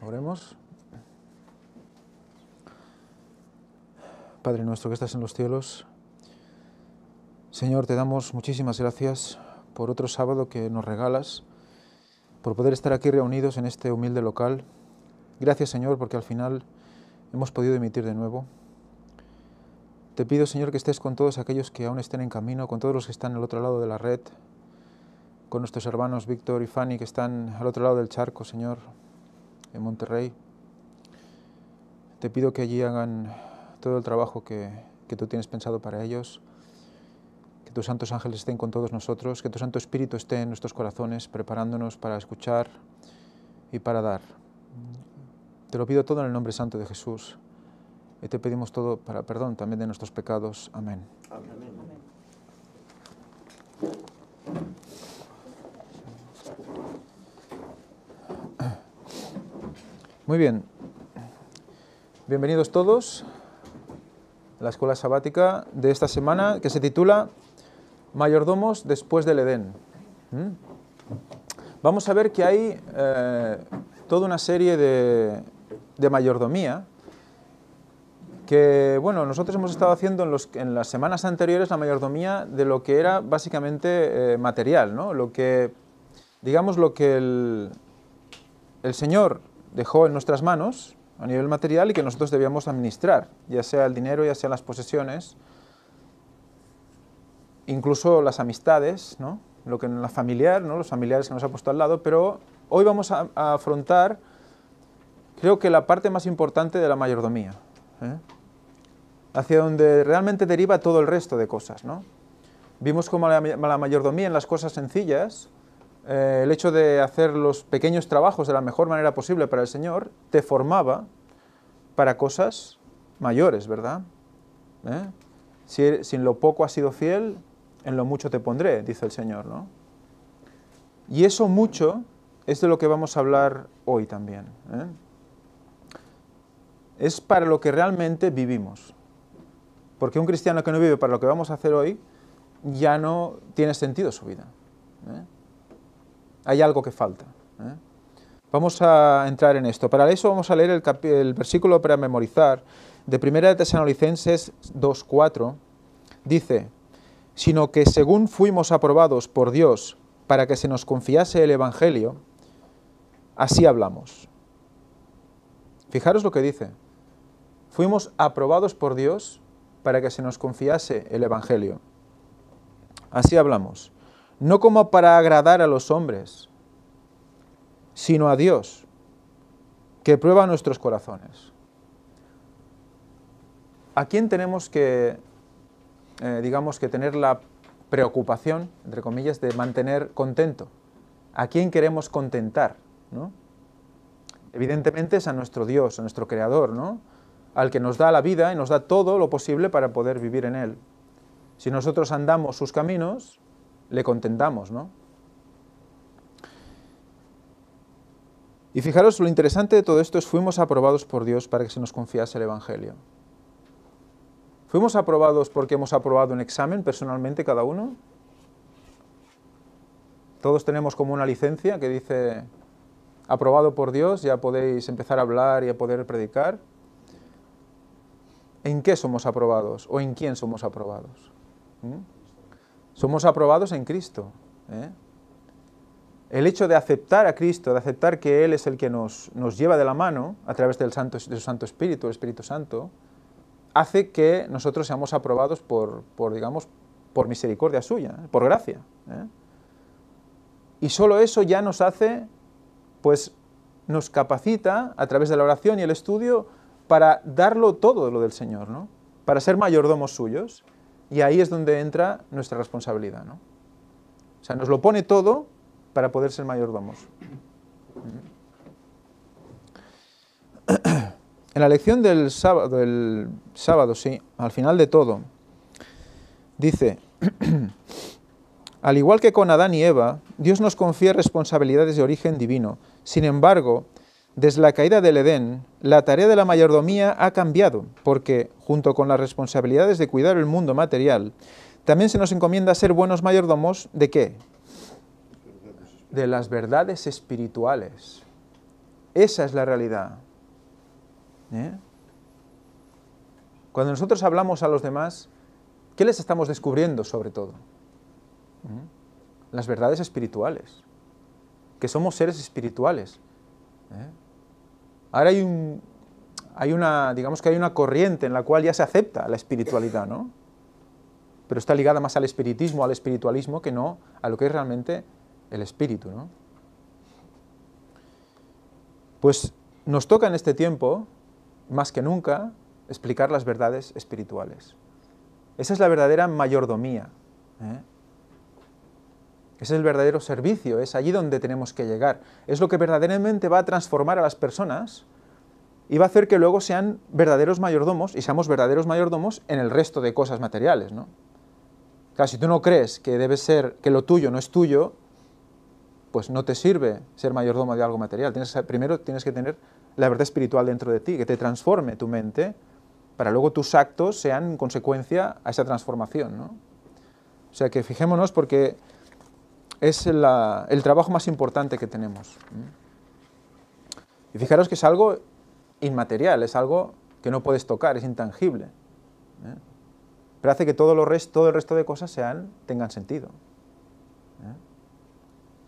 Oremos. Padre nuestro que estás en los cielos, Señor, te damos muchísimas gracias por otro sábado que nos regalas, por poder estar aquí reunidos en este humilde local. Gracias, Señor, porque al final hemos podido emitir de nuevo. Te pido, Señor, que estés con todos aquellos que aún estén en camino, con todos los que están al otro lado de la red, con nuestros hermanos Víctor y Fanny que están al otro lado del charco, Señor, en Monterrey. Te pido que allí hagan todo el trabajo que tú tienes pensado para ellos, que tus santos ángeles estén con todos nosotros, que tu Santo Espíritu esté en nuestros corazones, preparándonos para escuchar y para dar. Te lo pido todo en el nombre santo de Jesús. Y te pedimos todo para perdón también de nuestros pecados. Amén. Amén. Muy bien. Bienvenidos todos a la escuela sabática de esta semana que se titula Mayordomos después del Edén. Vamos a ver que hay toda una serie de mayordomía que, bueno, nosotros hemos estado haciendo en las semanas anteriores la mayordomía de lo que era básicamente material, ¿no? Lo que el Señor dejó en nuestras manos a nivel material y que nosotros debíamos administrar, ya sea el dinero, ya sea las posesiones, incluso las amistades, ¿no? Lo que en la familiar, ¿no? Los familiares que nos ha puesto al lado, pero hoy vamos a afrontar, creo que la parte más importante de la mayordomía, hacia donde realmente deriva todo el resto de cosas, ¿no? Vimos cómo la mayordomía en las cosas sencillas, el hecho de hacer los pequeños trabajos de la mejor manera posible para el Señor, te formaba para cosas mayores, ¿verdad? Si en lo poco has sido fiel, en lo mucho te pondré, dice el Señor, ¿no? Y eso mucho es de lo que vamos a hablar hoy también, Es para lo que realmente vivimos. Porque un cristiano que no vive para lo que vamos a hacer hoy, ya no tiene sentido su vida. Hay algo que falta. Vamos a entrar en esto. Para eso vamos a leer el versículo para memorizar de 1 Tesalonicenses 2:4. Dice: sino que según fuimos aprobados por Dios para que se nos confiase el Evangelio, así hablamos. Fijaros lo que dice. Fuimos aprobados por Dios para que se nos confiase el Evangelio. Así hablamos. No como para agradar a los hombres, sino a Dios, que prueba nuestros corazones. ¿A quién tenemos que, que tener la preocupación, entre comillas, de mantener contento? ¿A quién queremos contentar, ¿no? Evidentemente es a nuestro Dios, a nuestro Creador, ¿no? Al que nos da la vida y nos da todo lo posible para poder vivir en Él. Si nosotros andamos sus caminos, le contentamos, ¿no? Y fijaros, lo interesante de todo esto es fuimos aprobados por Dios para que se nos confiase el Evangelio. ¿Fuimos aprobados porque hemos aprobado un examen personalmente cada uno? Todos tenemos como una licencia que dice aprobado por Dios, ya podéis empezar a hablar y a poder predicar. ¿En qué somos aprobados o en quién somos aprobados? Somos aprobados en Cristo. El hecho de aceptar a Cristo, de aceptar que Él es el que nos lleva de la mano a través de su Santo Espíritu, el Espíritu Santo, hace que nosotros seamos aprobados por misericordia suya, por gracia. Y solo eso ya nos hace, pues nos capacita a través de la oración y el estudio para darlo todo lo del Señor, ¿no? Para ser mayordomos suyos. Y ahí es donde entra nuestra responsabilidad, ¿no? O sea, nos lo pone todo para poder ser mayordomos. En la lección del sábado, sí, al final de todo, dice: al igual que con Adán y Eva, Dios nos confía responsabilidades de origen divino. Sin embargo, desde la caída del Edén, la tarea de la mayordomía ha cambiado, porque, junto con las responsabilidades de cuidar el mundo material, también se nos encomienda ser buenos mayordomos ¿de qué? De las verdades espirituales. Esa es la realidad. Cuando nosotros hablamos a los demás, ¿qué les estamos descubriendo sobre todo? Las verdades espirituales, que somos seres espirituales. Ahora digamos que hay una corriente en la cual ya se acepta la espiritualidad, ¿no? Pero está ligada más al espiritismo, al espiritualismo, que no a lo que es realmente el espíritu, ¿no? Pues nos toca en este tiempo, más que nunca, explicar las verdades espirituales. Esa es la verdadera mayordomía. Ese es el verdadero servicio, es allí donde tenemos que llegar. Es lo que verdaderamente va a transformar a las personas y va a hacer que luego sean verdaderos mayordomos y seamos verdaderos mayordomos en el resto de cosas materiales, ¿no? Claro, si tú no crees que debe ser, que lo tuyo no es tuyo, pues no te sirve ser mayordomo de algo material. Primero tienes que tener la verdad espiritual dentro de ti, que te transforme tu mente, para luego tus actos sean en consecuencia a esa transformación, ¿no? O sea que fijémonos porque es el trabajo más importante que tenemos. Y fijaros que es algo inmaterial, es algo que no puedes tocar, es intangible. Pero hace que todo el resto de cosas tengan sentido.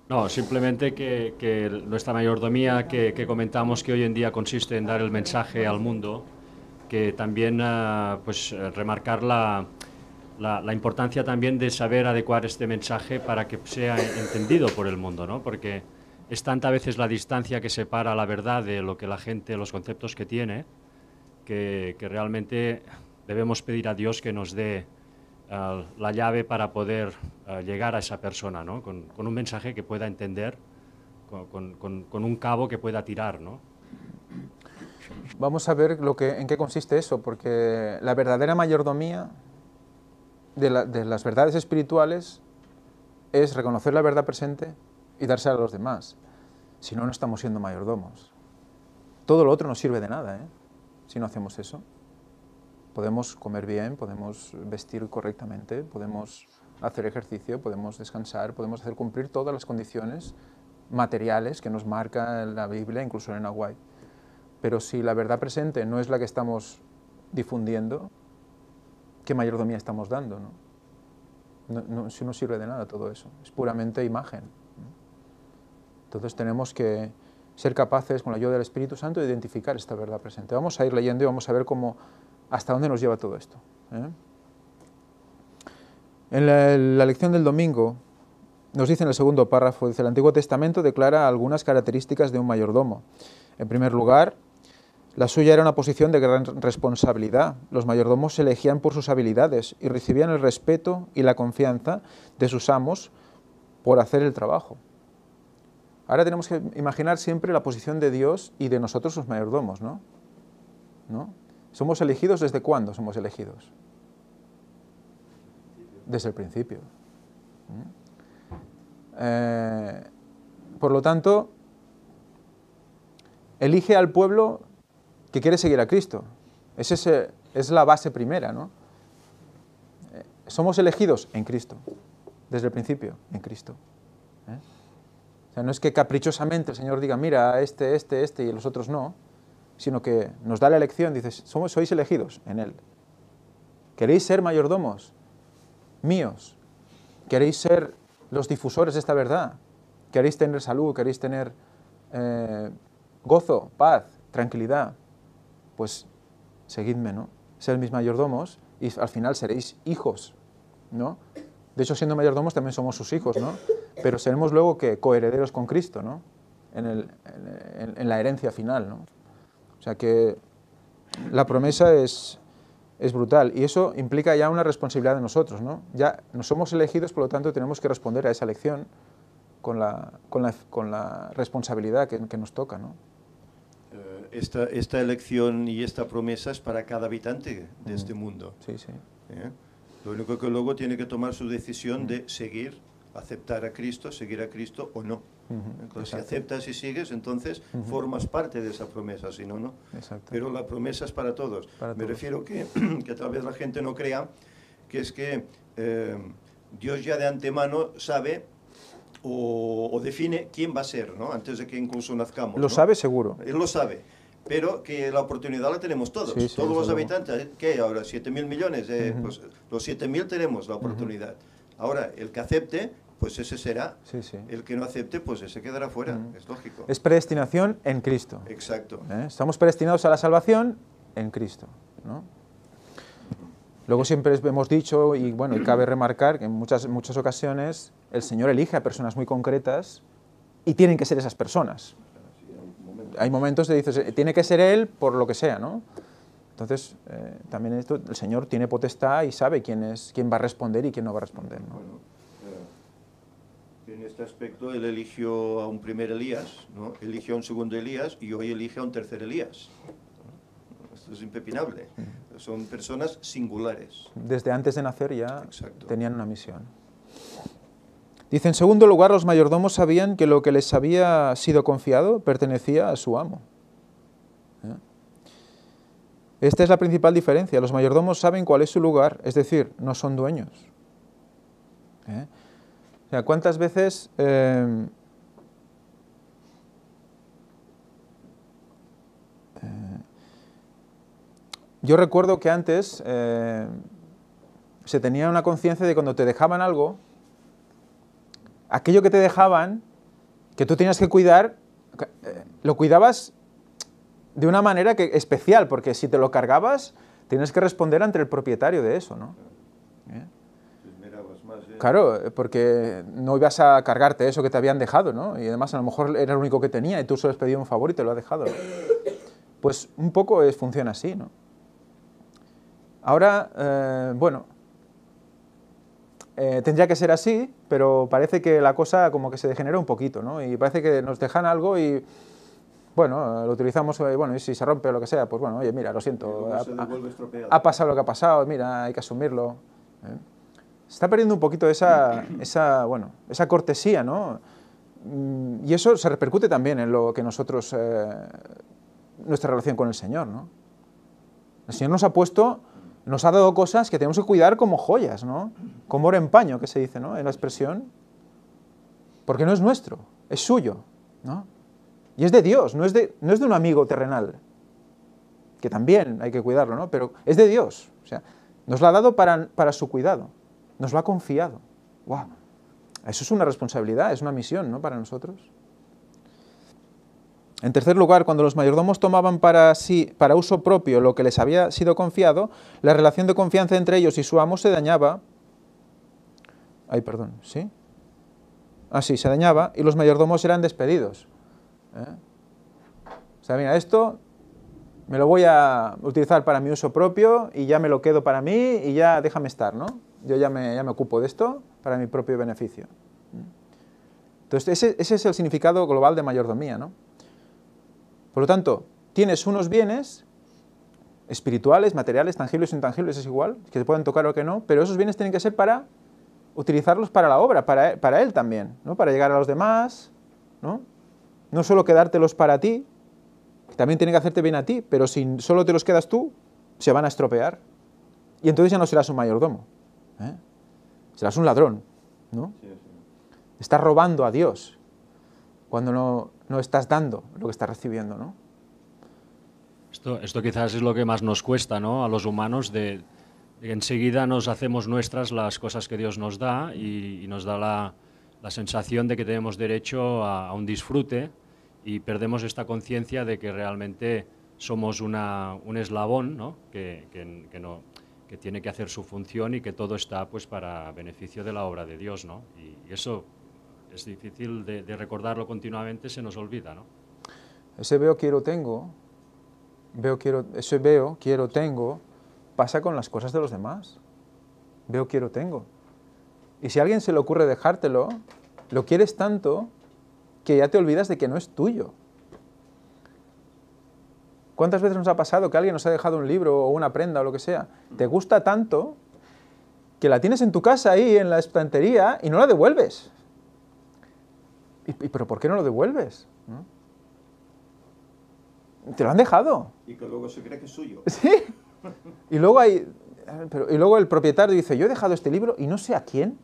No, simplemente que nuestra mayordomía que comentamos, que hoy en día consiste en dar el mensaje al mundo, que también pues remarcar la importancia también de saber adecuar este mensaje para que sea entendido por el mundo, ¿no? Porque es tanta veces la distancia que separa la verdad de lo que la gente, los conceptos que tiene, que realmente debemos pedir a Dios que nos dé la llave para poder llegar a esa persona, ¿no? Con un mensaje que pueda entender, con un cabo que pueda tirar, ¿no? Vamos a ver en qué consiste eso, porque la verdadera mayordomía de las verdades espirituales es reconocer la verdad presente y dársela a los demás. Si no, no estamos siendo mayordomos. Todo lo otro no sirve de nada, si no hacemos eso. Podemos comer bien, podemos vestir correctamente, podemos hacer ejercicio, podemos descansar, podemos hacer cumplir todas las condiciones materiales que nos marca la Biblia, incluso en White. Pero si la verdad presente no es la que estamos difundiendo, ¿qué mayordomía estamos dando, no? No sirve de nada todo eso, es puramente imagen. Entonces tenemos que ser capaces, con la ayuda del Espíritu Santo, de identificar esta verdad presente. Vamos a ir leyendo y vamos a ver hasta dónde nos lleva todo esto. En la lección del domingo nos dice en el segundo párrafo, dice: el Antiguo Testamento declara algunas características de un mayordomo. En primer lugar, la suya era una posición de gran responsabilidad. Los mayordomos se elegían por sus habilidades y recibían el respeto y la confianza de sus amos por hacer el trabajo. Ahora tenemos que imaginar siempre la posición de Dios y de nosotros, sus mayordomos, ¿no? ¿Somos elegidos desde cuándo somos elegidos? Desde el principio. Por lo tanto, elige al pueblo que quiere seguir a Cristo. Es la base primera, ¿no? Somos elegidos en Cristo, desde el principio, en Cristo. O sea, no es que caprichosamente el Señor diga, mira, este y los otros no, sino que nos da la elección, dice, sois elegidos en Él. ¿Queréis ser mayordomos míos? ¿Queréis ser los difusores de esta verdad? ¿Queréis tener salud? ¿Queréis tener gozo, paz, tranquilidad? Pues seguidme, ¿no? Sed mis mayordomos y al final seréis hijos, ¿no? De hecho, siendo mayordomos también somos sus hijos, ¿no? Pero seremos luego coherederos con Cristo, ¿no? En la herencia final, ¿no? O sea que la promesa es brutal y eso implica ya una responsabilidad de nosotros, ¿no? Ya nos somos elegidos, por lo tanto tenemos que responder a esa elección con la responsabilidad que nos toca, ¿no? Esta elección y esta promesa es para cada habitante de este mundo. Sí, sí. Lo único que luego tiene que tomar su decisión de seguir, aceptar a Cristo, seguir a Cristo o no. Entonces, si aceptas y sigues, entonces formas parte de esa promesa, si no, no. Exacto. Pero la promesa es para todos. Me refiero que tal vez la gente no crea que es que Dios ya de antemano sabe o define quién va a ser, ¿no? Antes de que incluso nazcamos. Lo ¿no? sabe seguro. Él lo sabe, pero que la oportunidad la tenemos todos. Sí, sí, Todos los desde habitantes, ¿qué hay ahora? 7.000 millones. Pues los 7.000 tenemos la oportunidad. Ahora, el que acepte, pues ese será. Sí, sí. El que no acepte, pues ese quedará fuera. Es lógico. Es predestinación en Cristo. Exacto. Estamos predestinados a la salvación en Cristo, ¿no? Luego siempre hemos dicho, y bueno, y cabe remarcar que en muchas ocasiones el Señor elige a personas muy concretas y tienen que ser esas personas. Hay momentos que dices, tiene que ser Él por lo que sea, ¿no? Entonces, también esto, el Señor tiene potestad y sabe quién va a responder y quién no va a responder, ¿no? Bueno, en este aspecto Él eligió a un primer Elías, ¿no? Eligió a un segundo Elías y hoy elige a un tercer Elías. Esto es impepinable. Son personas singulares. Desde antes de nacer ya Exacto. tenían una misión. Dice, en segundo lugar, los mayordomos sabían que lo que les había sido confiado pertenecía a su amo. Esta es la principal diferencia. Los mayordomos saben cuál es su lugar, es decir, no son dueños. O sea, ¿cuántas veces yo recuerdo que antes se tenía una conciencia de cuando te dejaban algo, aquello que te dejaban, que tú tenías que cuidar, lo cuidabas de una manera especial, porque si te lo cargabas, tienes que responder ante el propietario de eso, ¿no? Claro, porque no ibas a cargarte eso que te habían dejado, ¿no? Y además a lo mejor era lo único que tenía y tú solo has pedido un favor y te lo ha dejado, ¿no? Pues un poco funciona así, ¿no? Ahora, bueno, tendría que ser así, pero parece que la cosa como que se degenera un poquito, ¿no? Y parece que nos dejan algo y, bueno, lo utilizamos, bueno, y si se rompe o lo que sea, pues bueno, oye, mira, lo siento, ha pasado lo que ha pasado, mira, hay que asumirlo. Se está perdiendo un poquito esa cortesía, ¿no? Y eso se repercute también en lo que nosotros, nuestra relación con el Señor, ¿no? El Señor nos ha dado cosas que tenemos que cuidar como joyas, ¿no? Como oro en paño, que se dice, ¿no? En la expresión. Porque no es nuestro, es suyo, ¿no? Y es de Dios, no es de un amigo terrenal, que también hay que cuidarlo, ¿no? Pero es de Dios, o sea, nos lo ha dado para su cuidado, nos lo ha confiado. ¡Wow! Eso es una responsabilidad, es una misión, ¿no? Para nosotros. En tercer lugar, cuando los mayordomos tomaban para uso propio lo que les había sido confiado, la relación de confianza entre ellos y su amo se dañaba. Ay, perdón, ¿sí? Ah, sí, se dañaba y los mayordomos eran despedidos. O sea, mira, esto me lo voy a utilizar para mi uso propio y ya me lo quedo para mí y ya déjame estar, ¿no? Yo ya me ocupo de esto para mi propio beneficio. Entonces, ese es el significado global de mayordomía, ¿no? Por lo tanto, tienes unos bienes espirituales, materiales, tangibles o intangibles, es igual, que se pueden tocar o que no, pero esos bienes tienen que ser para utilizarlos para la obra, para Él también, ¿no? Para llegar a los demás, ¿no? No solo quedártelos para ti, también tienen que hacerte bien a ti, pero si solo te los quedas tú, se van a estropear. Y entonces ya no serás un mayordomo, serás un ladrón, ¿no? Sí, sí. Estás robando a Dios cuando no estás dando lo que estás recibiendo, ¿no? Esto quizás es lo que más nos cuesta, ¿no? A los humanos, de enseguida nos hacemos nuestras las cosas que Dios nos da y nos da la sensación de que tenemos derecho a un disfrute y perdemos esta conciencia de que realmente somos un eslabón, ¿no? Que tiene que hacer su función y que todo está pues para beneficio de la obra de Dios, ¿no? Y eso es difícil de recordarlo continuamente, se nos olvida, ¿no? Ese veo, quiero, tengo, tengo, pasa con las cosas de los demás. Veo, quiero, tengo. Y si a alguien se le ocurre dejártelo, lo quieres tanto que ya te olvidas de que no es tuyo. ¿Cuántas veces nos ha pasado que alguien nos ha dejado un libro o una prenda o lo que sea? Te gusta tanto que la tienes en tu casa ahí en la estantería y no la devuelves. ¿Pero por qué no lo devuelves? ¿No? Te lo han dejado. Y que luego se cree que es suyo. Sí. Y luego el propietario dice, yo he dejado este libro y no sé a quién,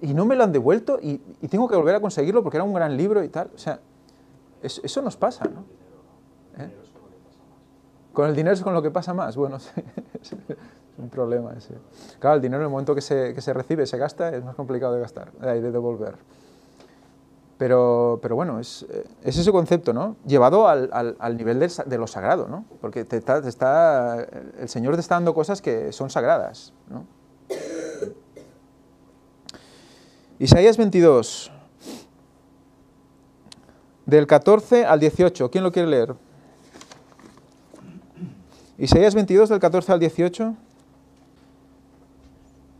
y no me lo han devuelto y tengo que volver a conseguirlo porque era un gran libro y tal. O sea, eso nos pasa, ¿no? Con el dinero es con lo que pasa más. Bueno, sí, es un problema ese. Claro, el dinero en el momento que se recibe, se gasta, es más complicado de gastar, de devolver. Pero bueno, es ese concepto, ¿no? Llevado al nivel de lo sagrado, ¿no? Porque el Señor te está dando cosas que son sagradas, ¿no? Isaías 22, del 14 al 18. ¿Quién lo quiere leer? Isaías 22, del 14 al 18.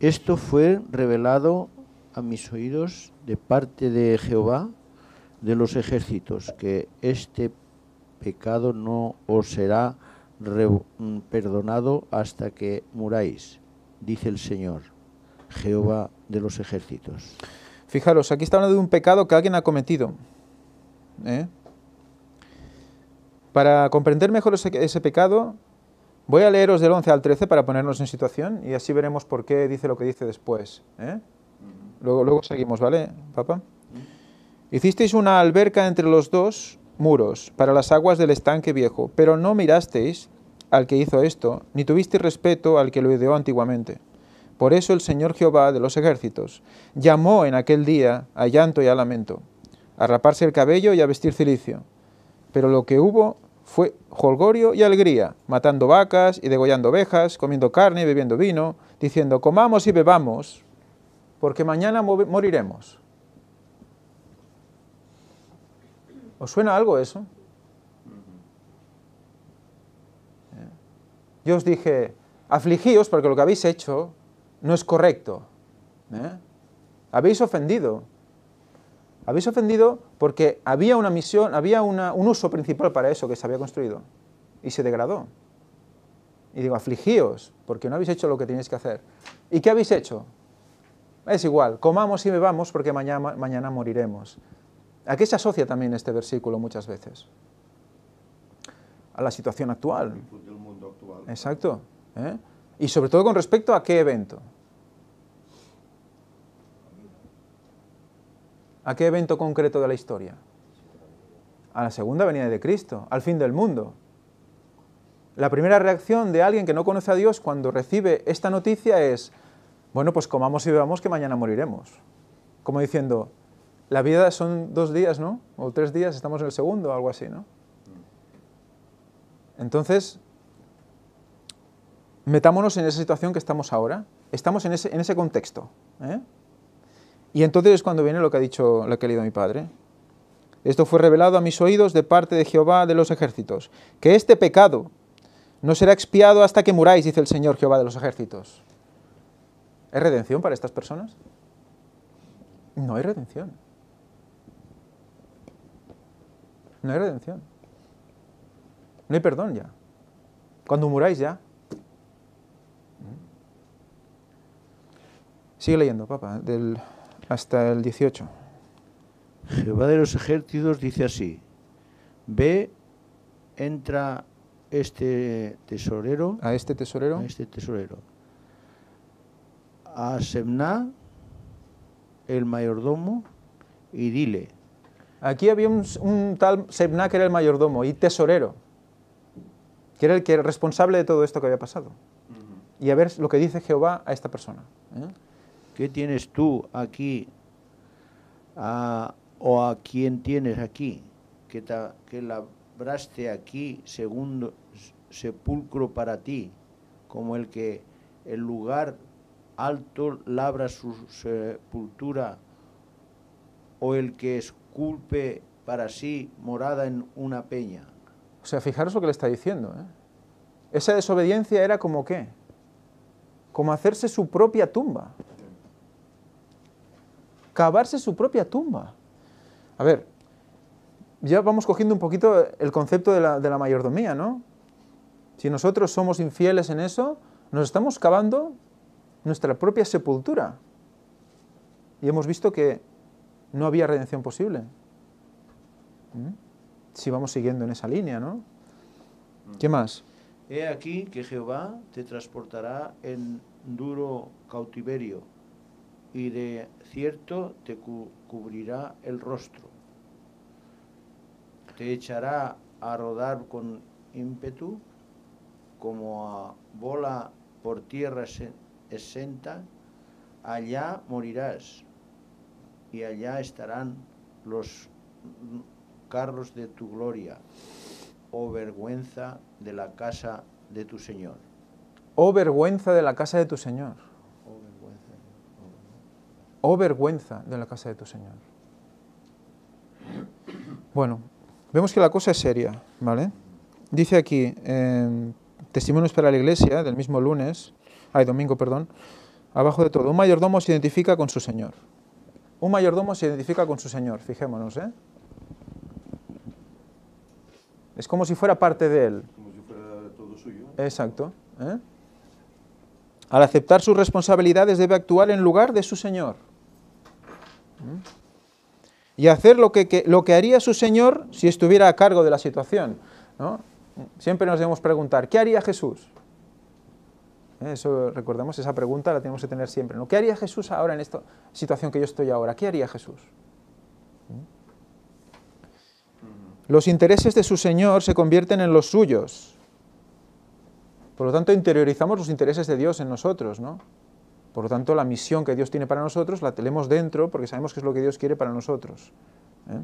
Esto fue revelado a mis oídos de parte de Jehová de los ejércitos, que este pecado no os será perdonado hasta que muráis, dice el Señor, Jehová de los ejércitos. Fijaros, aquí está hablando de un pecado que alguien ha cometido. Para comprender mejor ese pecado, voy a leeros del 11 al 13 para ponernos en situación y así veremos por qué dice lo que dice después. Luego seguimos, ¿vale, papá? Hicisteis una alberca entre los dos muros para las aguas del estanque viejo, pero no mirasteis al que hizo esto, ni tuvisteis respeto al que lo ideó antiguamente. Por eso el Señor Jehová de los ejércitos llamó en aquel día a llanto y a lamento, a raparse el cabello y a vestir cilicio. Pero lo que hubo fue jolgorio y alegría, matando vacas y degollando ovejas, comiendo carne y bebiendo vino, diciendo, comamos y bebamos, porque mañana moriremos. ¿Os suena algo eso? Yo os dije, afligíos porque lo que habéis hecho no es correcto. Habéis ofendido. Habéis ofendido porque había una misión, había un uso principal para eso que se había construido y se degradó. Y digo, afligíos porque no habéis hecho lo que tenéis que hacer. ¿Y qué habéis hecho? Es igual, comamos y bebamos porque mañana moriremos. ¿A qué se asocia también este versículo muchas veces? A la situación actual. Del mundo actual. Exacto. Y sobre todo con respecto a qué evento. ¿A qué evento concreto de la historia? A la segunda venida de Cristo, al fin del mundo. La primera reacción de alguien que no conoce a Dios cuando recibe esta noticia es, bueno, pues comamos y bebamos que mañana moriremos. Como diciendo, la vida son 2 días, ¿no? O 3 días, estamos en el segundo, o algo así, ¿no? Entonces, metámonos en esa situación que estamos ahora. Estamos en ese contexto. Y entonces es cuando viene lo que ha leído mi padre. Esto fue revelado a mis oídos de parte de Jehová de los ejércitos, que este pecado no será expiado hasta que muráis, dice el Señor Jehová de los ejércitos. ¿Es redención para estas personas? No hay redención. No hay redención. No hay perdón ya. Cuando muráis ya. Sigue leyendo, papá, hasta el 18. Jehová de los ejércitos dice así, ve, entra este tesorero, A este tesorero. A Sebna, el mayordomo, y dile. Aquí había un tal Sebna que era el mayordomo y tesorero, que era el responsable de todo esto que había pasado. Y a ver lo que dice Jehová a esta persona. ¿Qué tienes tú aquí? O a quién tienes aquí, que labraste aquí segundo sepulcro para ti, como el que el lugar alto labra su sepultura, o el que esculpe para sí morada en una peña. O sea, fijaros lo que le está diciendo. Esa desobediencia era como ¿qué? Como hacerse su propia tumba. Cavarse su propia tumba. A ver, ya vamos cogiendo un poquito el concepto de la mayordomía, ¿no? Si nosotros somos infieles en eso, nos estamos cavando nuestra propia sepultura. Y hemos visto que no había redención posible. Si vamos siguiendo en esa línea, ¿no? ¿Qué más? He aquí que Jehová te transportará en duro cautiverio y de cierto te cubrirá el rostro. Te echará a rodar con ímpetu, como a bola por tierra exenta, allá morirás, y allá estarán los carros de tu gloria, oh vergüenza de la casa de tu Señor. Oh vergüenza de la casa de tu Señor. Oh vergüenza de la casa de tu Señor. Bueno, vemos que la cosa es seria, ¿vale? Dice aquí, Testimonios para la Iglesia, del mismo domingo, perdón, abajo de todo, un mayordomo se identifica con su Señor. Un mayordomo se identifica con su Señor, fijémonos, ¿eh? Es como si fuera parte de él. Como si fuera todo suyo. Exacto, ¿eh? Al aceptar sus responsabilidades debe actuar en lugar de su Señor. Y hacer lo que haría su Señor si estuviera a cargo de la situación, ¿no? Siempre nos debemos preguntar, ¿qué haría Jesús? Eso, recordemos, esa pregunta la tenemos que tener siempre, ¿no? ¿Qué haría Jesús ahora en esta situación que yo estoy ahora? ¿Qué haría Jesús? Los intereses de su Señor se convierten en los suyos. Por lo tanto, interiorizamos los intereses de Dios en nosotros, ¿no? Por lo tanto, la misión que Dios tiene para nosotros la tenemos dentro porque sabemos que es lo que Dios quiere para nosotros, ¿eh?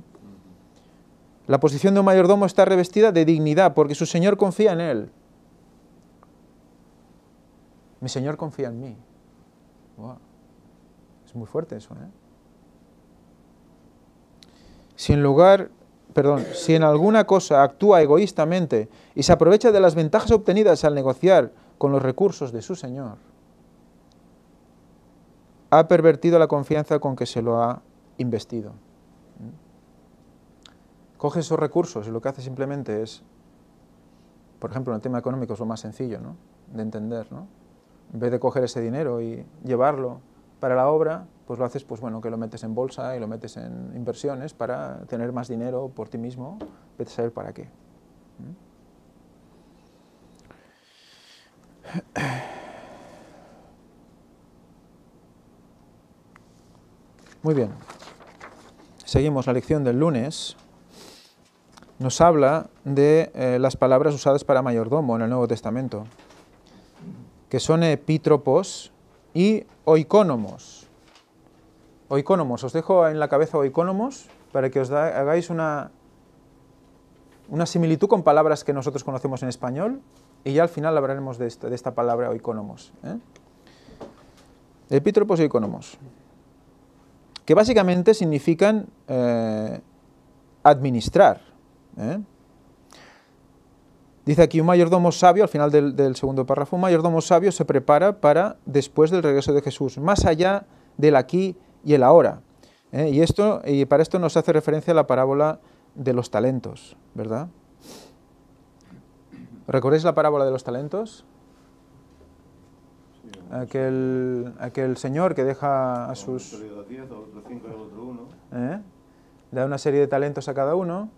La posición de un mayordomo está revestida de dignidad porque su Señor confía en él. Mi Señor confía en mí. Wow. Es muy fuerte eso, ¿eh? Si en alguna cosa actúa egoístamente y se aprovecha de las ventajas obtenidas al negociar con los recursos de su Señor, ha pervertido la confianza con que se lo ha investido. Coge esos recursos y lo que hace simplemente es, por ejemplo, en el tema económico es lo más sencillo, ¿no?, de entender, ¿no? En vez de coger ese dinero y llevarlo para la obra, pues lo haces, pues bueno, que lo metes en bolsa y lo metes en inversiones para tener más dinero por ti mismo, vete a saber para qué. Muy bien, seguimos la lección del lunes. Nos habla de las palabras usadas para mayordomo en el Nuevo Testamento, que son epítropos y oikónomos. Oikónomos, os dejo en la cabeza oikónomos para que os hagáis una similitud con palabras que nosotros conocemos en español y ya al final hablaremos de esta palabra oikónomos, ¿eh? Epítropos y oikónomos, que básicamente significan administrar, ¿eh? Dice aquí, un mayordomo sabio, al final del segundo párrafo, un mayordomo sabio se prepara para después del regreso de Jesús, más allá del aquí y el ahora, ¿eh? Y para esto nos hace referencia a la parábola de los talentos, ¿verdad? ¿Recordáis la parábola de los talentos? Aquel señor que deja a sus... da una serie de talentos a cada uno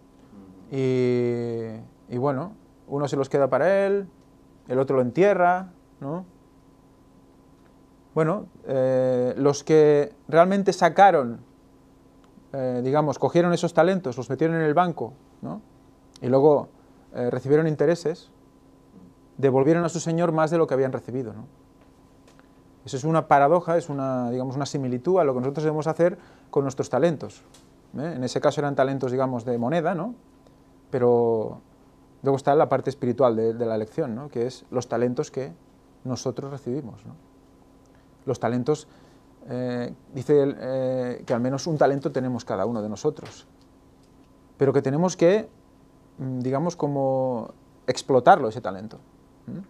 y bueno, uno se los queda para él, el otro lo entierra, ¿no? Bueno, los que realmente sacaron, cogieron esos talentos, los metieron en el banco, ¿no?, y luego recibieron intereses, devolvieron a su señor más de lo que habían recibido, ¿no? Eso es una paradoja, es una similitud a lo que nosotros debemos hacer con nuestros talentos, ¿eh? En ese caso eran talentos, de moneda, ¿no? Pero luego está la parte espiritual de la lección, ¿no?, que es los talentos que nosotros recibimos, ¿no? Los talentos, dice él, que al menos un talento tenemos cada uno de nosotros, pero que tenemos que, como explotarlo, ese talento, ¿eh?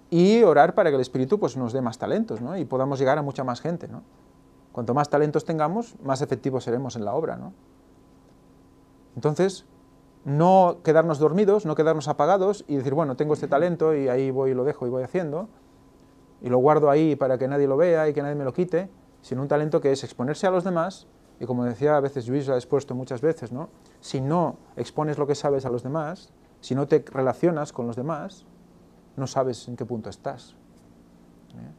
Y orar para que el Espíritu pues, nos dé más talentos, ¿no?, y podamos llegar a mucha más gente, ¿no? Cuanto más talentos tengamos, más efectivos seremos en la obra, ¿no? Entonces, no quedarnos dormidos, no quedarnos apagados y decir, bueno, tengo este talento y ahí voy y lo dejo y voy haciendo, y lo guardo ahí para que nadie lo vea y que nadie me lo quite, sino un talento que es exponerse a los demás, y como decía a veces Luis, lo ha expuesto muchas veces, ¿no?, si no expones lo que sabes a los demás, si no te relacionas con los demás, no sabes en qué punto estás, ¿eh?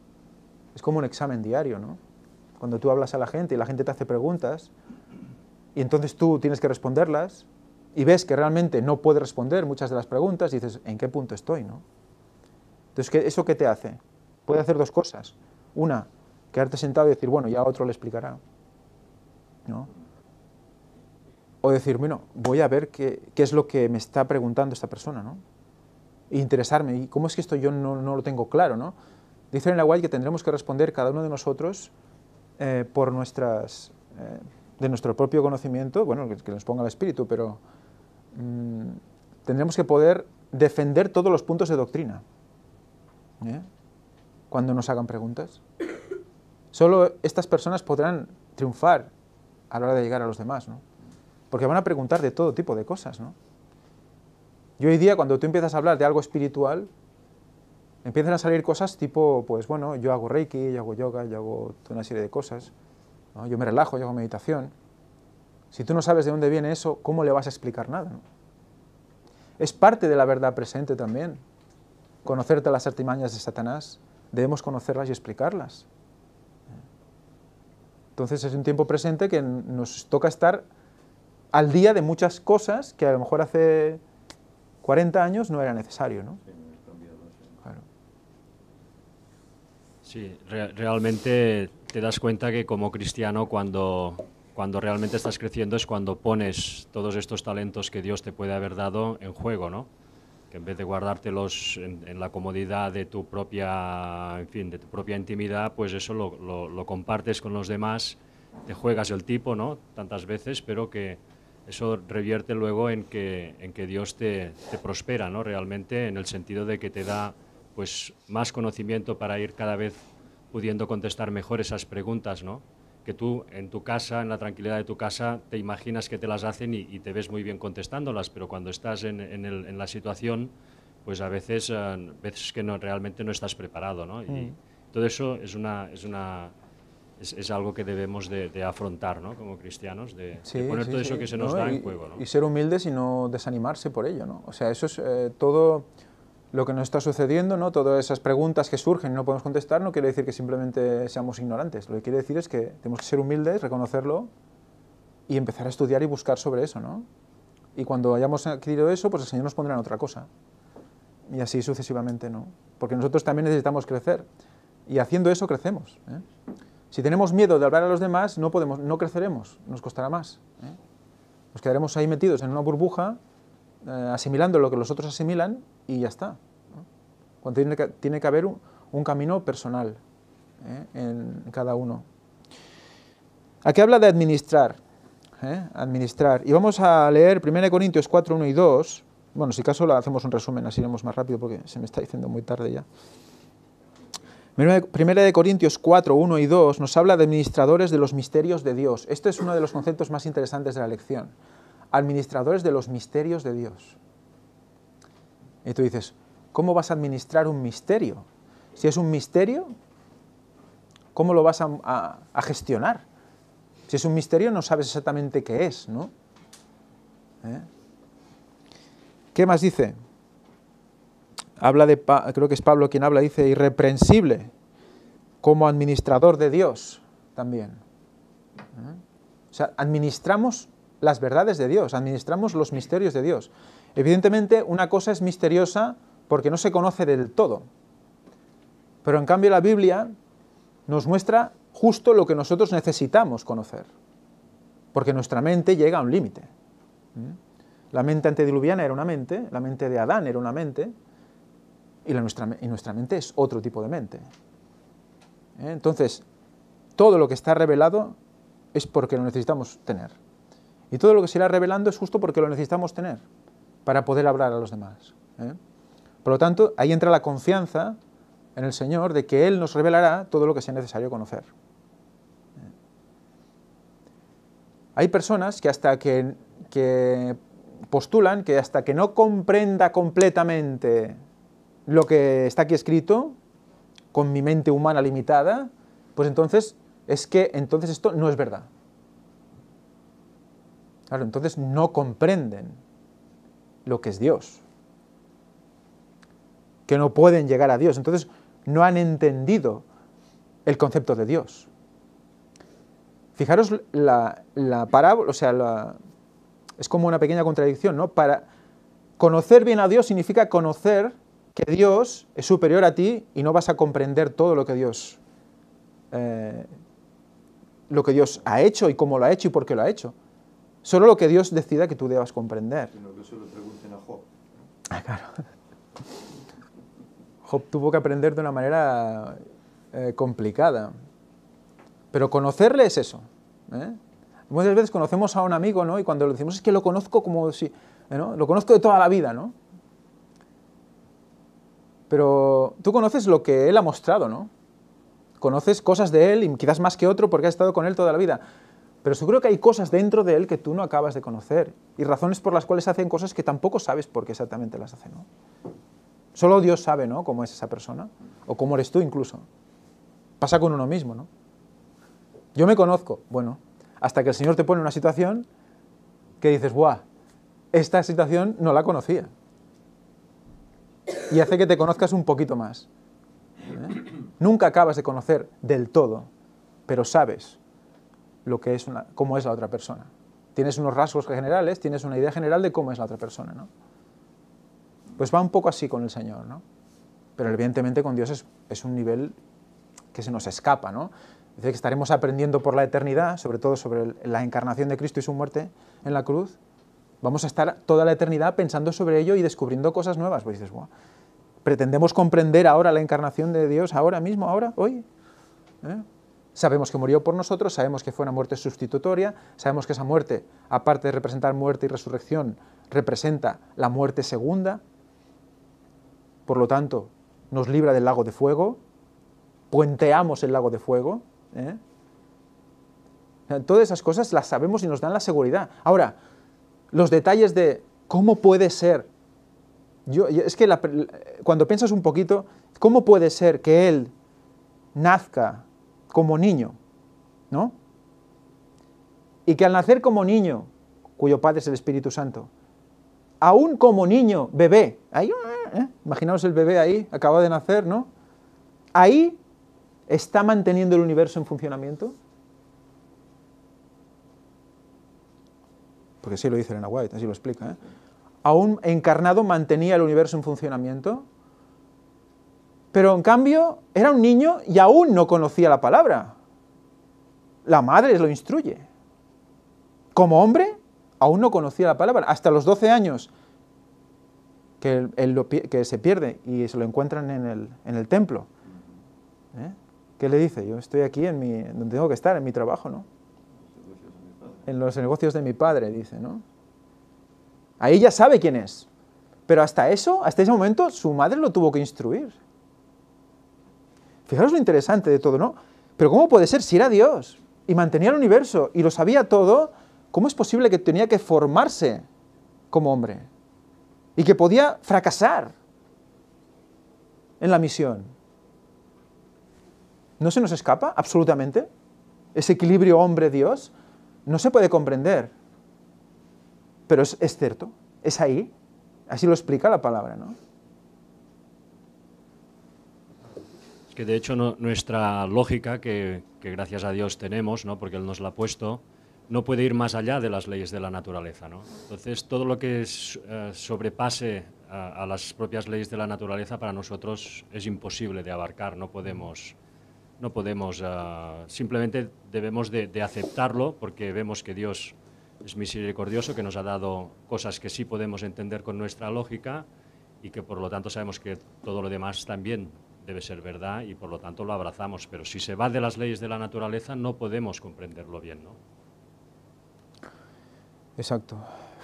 Es como un examen diario, ¿no? cuando tú hablas a la gente y la gente te hace preguntas, y entonces tú tienes que responderlas, y ves que realmente no puedes responder muchas de las preguntas, y dices, ¿en qué punto estoy, no? Entonces, ¿eso qué te hace? Puede hacer dos cosas. Una, quedarte sentado y decir, bueno, ya otro le explicará, ¿no? O decir, bueno, voy a ver qué es lo que me está preguntando esta persona, ¿no? E interesarme, ¿y cómo es que esto yo no lo tengo claro, ¿no? Dice Ellen White que tendremos que responder cada uno de nosotros por de nuestro propio conocimiento, bueno, que nos ponga el espíritu, pero tendremos que poder defender todos los puntos de doctrina, cuando nos hagan preguntas. Solo estas personas podrán triunfar a la hora de llegar a los demás, ¿no? Porque van a preguntar de todo tipo de cosas, ¿no? Y hoy día, cuando tú empiezas a hablar de algo espiritual, empiezan a salir cosas tipo, pues bueno, yo hago reiki, yo hago yoga, yo hago toda una serie de cosas, ¿no? Yo me relajo, yo hago meditación. Si tú no sabes de dónde viene eso, ¿cómo le vas a explicar nada, ¿no? Es parte de la verdad presente también. Conocerte las artimañas de Satanás, debemos conocerlas y explicarlas. Entonces es un tiempo presente que nos toca estar al día de muchas cosas que a lo mejor hace 40 años no era necesario, ¿no? Claro. Sí, realmente te das cuenta que como cristiano cuando realmente estás creciendo es cuando pones todos estos talentos que Dios te puede haber dado en juego, ¿no? Que en vez de guardártelos en la comodidad de tu propia, en fin, de tu propia intimidad, pues eso lo compartes con los demás, te juegas el tipo, ¿no? Tantas veces, pero que eso revierte luego en que Dios te prospera, ¿no? Realmente, en el sentido de que te da pues más conocimiento para ir cada vez pudiendo contestar mejor esas preguntas, ¿no? Que tú en tu casa, en la tranquilidad de tu casa, te imaginas que te las hacen y te ves muy bien contestándolas, pero cuando estás en la situación, pues a veces ves que realmente no estás preparado, ¿no? Y todo eso es algo que debemos de afrontar, ¿no? Como cristianos, de poner todo eso que se nos da en juego, ¿no? Y ser humildes y no desanimarse por ello, ¿no? O sea, eso es todo lo que nos está sucediendo, ¿no? Todas esas preguntas que surgen y no podemos contestar no quiere decir que simplemente seamos ignorantes. Lo que quiere decir es que tenemos que ser humildes, reconocerlo y empezar a estudiar y buscar sobre eso, ¿no? Y cuando hayamos adquirido eso, pues el Señor nos pondrá en otra cosa. Y así sucesivamente, ¿no? Porque nosotros también necesitamos crecer. Y haciendo eso crecemos, ¿eh? Si tenemos miedo de hablar a los demás, no creceremos, nos costará más, ¿eh? Nos quedaremos ahí metidos en una burbuja, asimilando lo que los otros asimilan y ya está, ¿no? Cuando tiene que haber un camino personal, en cada uno. Aquí habla de administrar, administrar. Y vamos a leer 1 Corintios 4, 1 y 2. Bueno, si acaso hacemos un resumen, así iremos más rápido porque se me está diciendo muy tarde ya. 1 Corintios 4, 1 y 2 nos habla de administradores de los misterios de Dios. Este es uno de los conceptos más interesantes de la lección. Administradores de los misterios de Dios. Y tú dices, ¿cómo vas a administrar un misterio? Si es un misterio, ¿cómo lo vas a gestionar? Si es un misterio no sabes exactamente qué es, ¿no? ¿Qué más dice? Habla creo que es Pablo quien habla, dice, irreprensible, como administrador de Dios también. O sea, administramos las verdades de Dios, administramos los misterios de Dios. Evidentemente, una cosa es misteriosa porque no se conoce del todo. Pero en cambio la Biblia nos muestra justo lo que nosotros necesitamos conocer. Porque nuestra mente llega a un límite. La mente antediluviana era una mente, la mente de Adán era una mente, y nuestra mente es otro tipo de mente. Entonces, todo lo que está revelado es porque lo necesitamos tener. Y todo lo que se irá revelando es justo porque lo necesitamos tener para poder hablar a los demás. Por lo tanto, ahí entra la confianza en el Señor de que Él nos revelará todo lo que sea necesario conocer. Hay personas que hasta que postulan que hasta que no comprenda completamente lo que está aquí escrito, con mi mente humana limitada, pues entonces esto no es verdad. Claro, entonces no comprenden lo que es Dios, que no pueden llegar a Dios, entonces no han entendido el concepto de Dios. Fijaros la parábola, o sea, es como una pequeña contradicción, ¿no? Para conocer bien a Dios significa conocer que Dios es superior a ti y no vas a comprender todo lo que Dios ha hecho y cómo lo ha hecho y por qué lo ha hecho. Solo lo que Dios decida que tú debas comprender. Sino que se lo pregunten a Job. Ah, claro. Job tuvo que aprender de una manera complicada. Pero conocerle es eso. Muchas veces conocemos a un amigo, ¿no? Y cuando lo decimos es que lo conozco como si, ¿no? Lo conozco de toda la vida, ¿no? Pero tú conoces lo que él ha mostrado, ¿no? Conoces cosas de él, y quizás más que otro porque has estado con él toda la vida. Pero seguro que hay cosas dentro de él que tú no acabas de conocer. Y razones por las cuales hacen cosas que tampoco sabes por qué exactamente las hace, ¿no? Solo Dios sabe, ¿no? Cómo es esa persona. O cómo eres tú incluso. Pasa con uno mismo, ¿no? Yo me conozco. Bueno, hasta que el Señor te pone en una situación que dices, ¡buah! Esta situación no la conocía. Y hace que te conozcas un poquito más. Nunca acabas de conocer del todo, pero sabes lo que es cómo es la otra persona. Tienes unos rasgos generales, tienes una idea general de cómo es la otra persona, ¿no? Pues va un poco así con el Señor, ¿no? Pero evidentemente con Dios es un nivel que se nos escapa, ¿no? Dice que estaremos aprendiendo por la eternidad, sobre todo sobre la encarnación de Cristo y su muerte en la cruz. Vamos a estar toda la eternidad pensando sobre ello y descubriendo cosas nuevas. Pues dices, wow, ¿pretendemos comprender ahora la encarnación de Dios ahora mismo, ahora, hoy? Sabemos que murió por nosotros, sabemos que fue una muerte sustitutoria, sabemos que esa muerte, aparte de representar muerte y resurrección, representa la muerte segunda. Por lo tanto, nos libra del lago de fuego, puenteamos el lago de fuego. Todas esas cosas las sabemos y nos dan la seguridad. Ahora, los detalles de cómo puede ser, es que cuando piensas un poquito, ¿cómo puede ser que él nazca como niño, ¿no? Y que al nacer como niño, cuyo padre es el Espíritu Santo, aún como niño, bebé, ahí, imaginaos el bebé ahí, acaba de nacer, ¿no? Ahí está manteniendo el universo en funcionamiento. Porque así lo dice Elena White, así lo explica. Aún encarnado mantenía el universo en funcionamiento, pero en cambio era un niño y aún no conocía la palabra. La madre lo instruye. Como hombre, aún no conocía la palabra. Hasta los 12 años que se pierde y se lo encuentran en el templo. ¿Qué le dice? Yo estoy aquí donde tengo que estar, en mi trabajo, ¿no? En los negocios de mi padre, dice, ¿no? Ahí ya sabe quién es. Pero hasta ese momento, su madre lo tuvo que instruir. Fijaros lo interesante de todo, ¿no? Pero ¿cómo puede ser si era Dios y mantenía el universo y lo sabía todo? ¿Cómo es posible que tenía que formarse como hombre? Y que podía fracasar en la misión. ¿No se nos escapa absolutamente? Ese equilibrio hombre-Dios no se puede comprender. Pero es cierto, es ahí. Así lo explica la palabra, ¿no? Es que de hecho nuestra lógica, que gracias a Dios tenemos, ¿no? Porque Él nos la ha puesto, no puede ir más allá de las leyes de la naturaleza, ¿no? Entonces, todo lo que sobrepase a las propias leyes de la naturaleza para nosotros es imposible de abarcar, no podemos simplemente debemos de aceptarlo porque vemos que Dios es misericordioso, que nos ha dado cosas que sí podemos entender con nuestra lógica y que por lo tanto sabemos que todo lo demás también debe ser verdad y por lo tanto lo abrazamos. Pero si se va de las leyes de la naturaleza no podemos comprenderlo bien, ¿no? Exacto.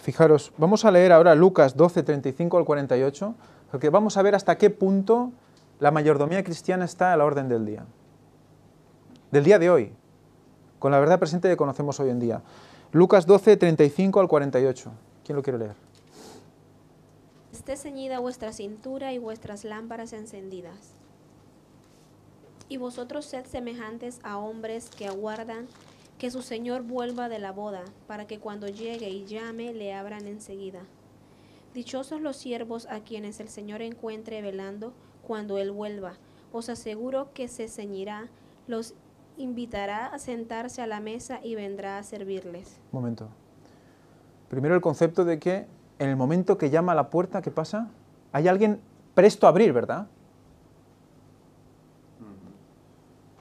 Fijaros, vamos a leer ahora Lucas 12, 35 al 48, porque vamos a ver hasta qué punto la mayordomía cristiana está a la orden del día de hoy, con la verdad presente que conocemos hoy en día. Lucas 12, 35 al 48. ¿Quién lo quiere leer? Esté ceñida vuestra cintura y vuestras lámparas encendidas. Y vosotros sed semejantes a hombres que aguardan que su Señor vuelva de la boda, para que cuando llegue y llame, le abran enseguida. Dichosos los siervos a quienes el Señor encuentre velando cuando Él vuelva. Os aseguro que se ceñirá, los invitará a sentarse a la mesa y vendrá a servirles. Un momento. Primero el concepto de que en el momento que llama a la puerta, ¿qué pasa? Hay alguien presto a abrir, ¿verdad?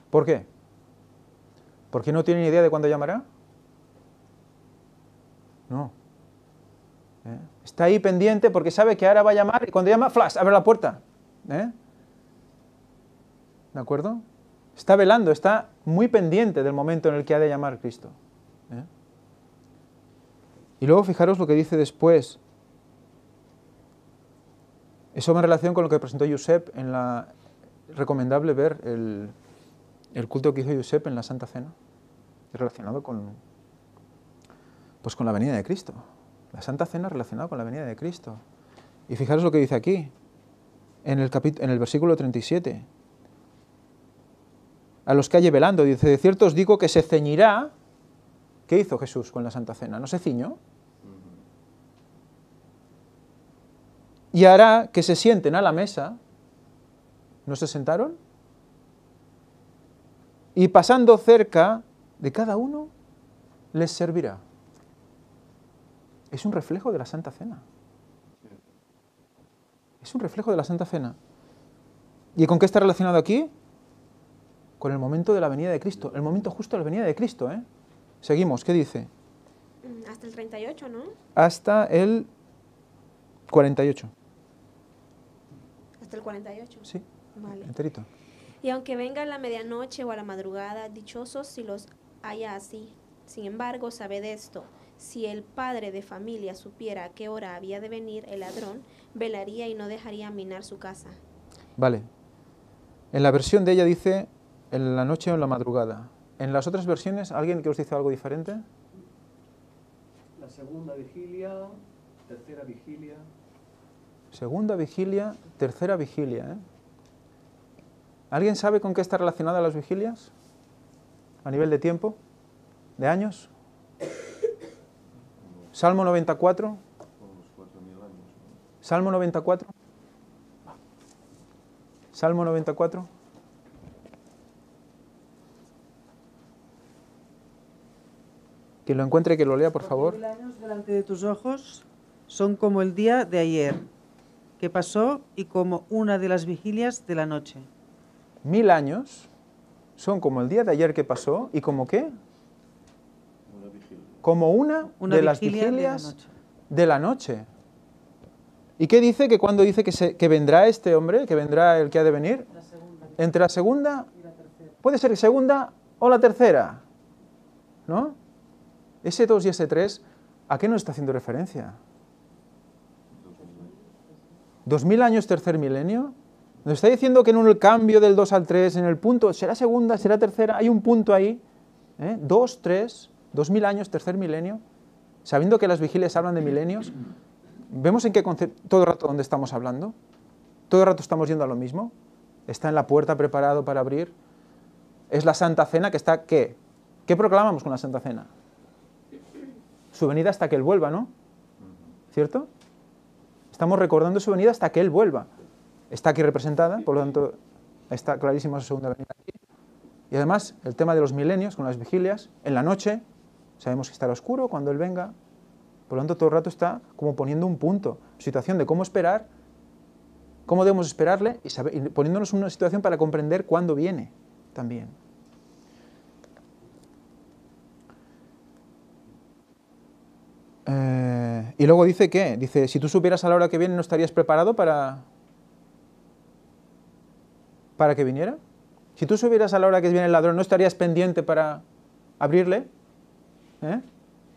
¿Por qué? ¿Por qué no tiene ni idea de cuándo llamará? No. Está ahí pendiente porque sabe que ahora va a llamar y cuando llama, flash, abre la puerta. ¿De acuerdo? Está velando, está muy pendiente del momento en el que ha de llamar Cristo. Y luego fijaros lo que dice después. Eso va en relación con lo que presentó Josep en la... Recomendable ver el culto que hizo Josep en la Santa Cena. Es relacionado con la venida de Cristo. La Santa Cena relacionada con la venida de Cristo. Y fijaros lo que dice aquí, en el versículo 37. A los que haya velando, dice, de cierto os digo que se ceñirá. ¿Qué hizo Jesús con la Santa Cena? ¿No se ciñó? Y hará que se sienten a la mesa. ¿No se sentaron? Y pasando cerca de cada uno, les servirá. Es un reflejo de la Santa Cena. Es un reflejo de la Santa Cena. ¿Y con qué está relacionado aquí? Con el momento de la venida de Cristo. El momento justo de la venida de Cristo, ¿eh? Seguimos, ¿qué dice? Hasta el 38, ¿no? Hasta el 48. Hasta el 48. Sí, Vale. enterito. Y aunque venga a la medianoche o a la madrugada, dichosos si los haya así. Sin embargo, sabed esto, si el padre de familia supiera a qué hora había de venir el ladrón, velaría y no dejaría minar su casa. Vale. En la versión de ella dice en la noche o en la madrugada. En las otras versiones, ¿alguien que os dice algo diferente? La segunda vigilia, tercera vigilia. Segunda vigilia, tercera vigilia, ¿eh? ¿Alguien sabe con qué está relacionada las vigilias? ¿A nivel de tiempo? ¿De años? Salmo 94. Salmo 94. Salmo 94. Quien lo encuentre, que lo lea, por favor. 1000 años delante de tus ojos son como el día de ayer, que pasó, y como una de las vigilias de la noche. 1000 años son como el día de ayer que pasó, ¿y como qué? Como una de las vigilias de la noche. ¿Y qué dice? Que cuando dice que vendrá este hombre, que vendrá el que ha de venir, entre la segunda y la tercera. puede ser segunda o la tercera, ¿no? Ese 2 y ese 3, ¿a qué nos está haciendo referencia? 2000 años, tercer milenio. Nos está diciendo que en el cambio del 2 al 3, en el punto, será segunda, será tercera, hay un punto ahí, 2, 3, 2000 años, tercer milenio, sabiendo que las vigilias hablan de milenios. ¿Vemos en qué concepto, todo el rato dónde estamos hablando? Todo el rato estamos yendo a lo mismo. Está en la puerta preparado para abrir. Es la Santa Cena que está, ¿qué? ¿Qué proclamamos con la Santa Cena? Su venida hasta que Él vuelva, ¿no? ¿Cierto? Estamos recordando su venida hasta que Él vuelva. Está aquí representada, por lo tanto, está clarísima su segunda venida aquí. Y además, el tema de los milenios, con las vigilias, en la noche, sabemos que estará oscuro cuando Él venga. Por lo tanto, todo el rato está como poniendo un punto, situación de cómo esperar, cómo debemos esperarle y poniéndonos en una situación para comprender cuándo viene también. Y luego dice ¿qué? Dice, si tú supieras a la hora que viene, ¿no estarías preparado para que viniera? Si tú supieras a la hora que viene el ladrón, ¿no estarías pendiente para abrirle?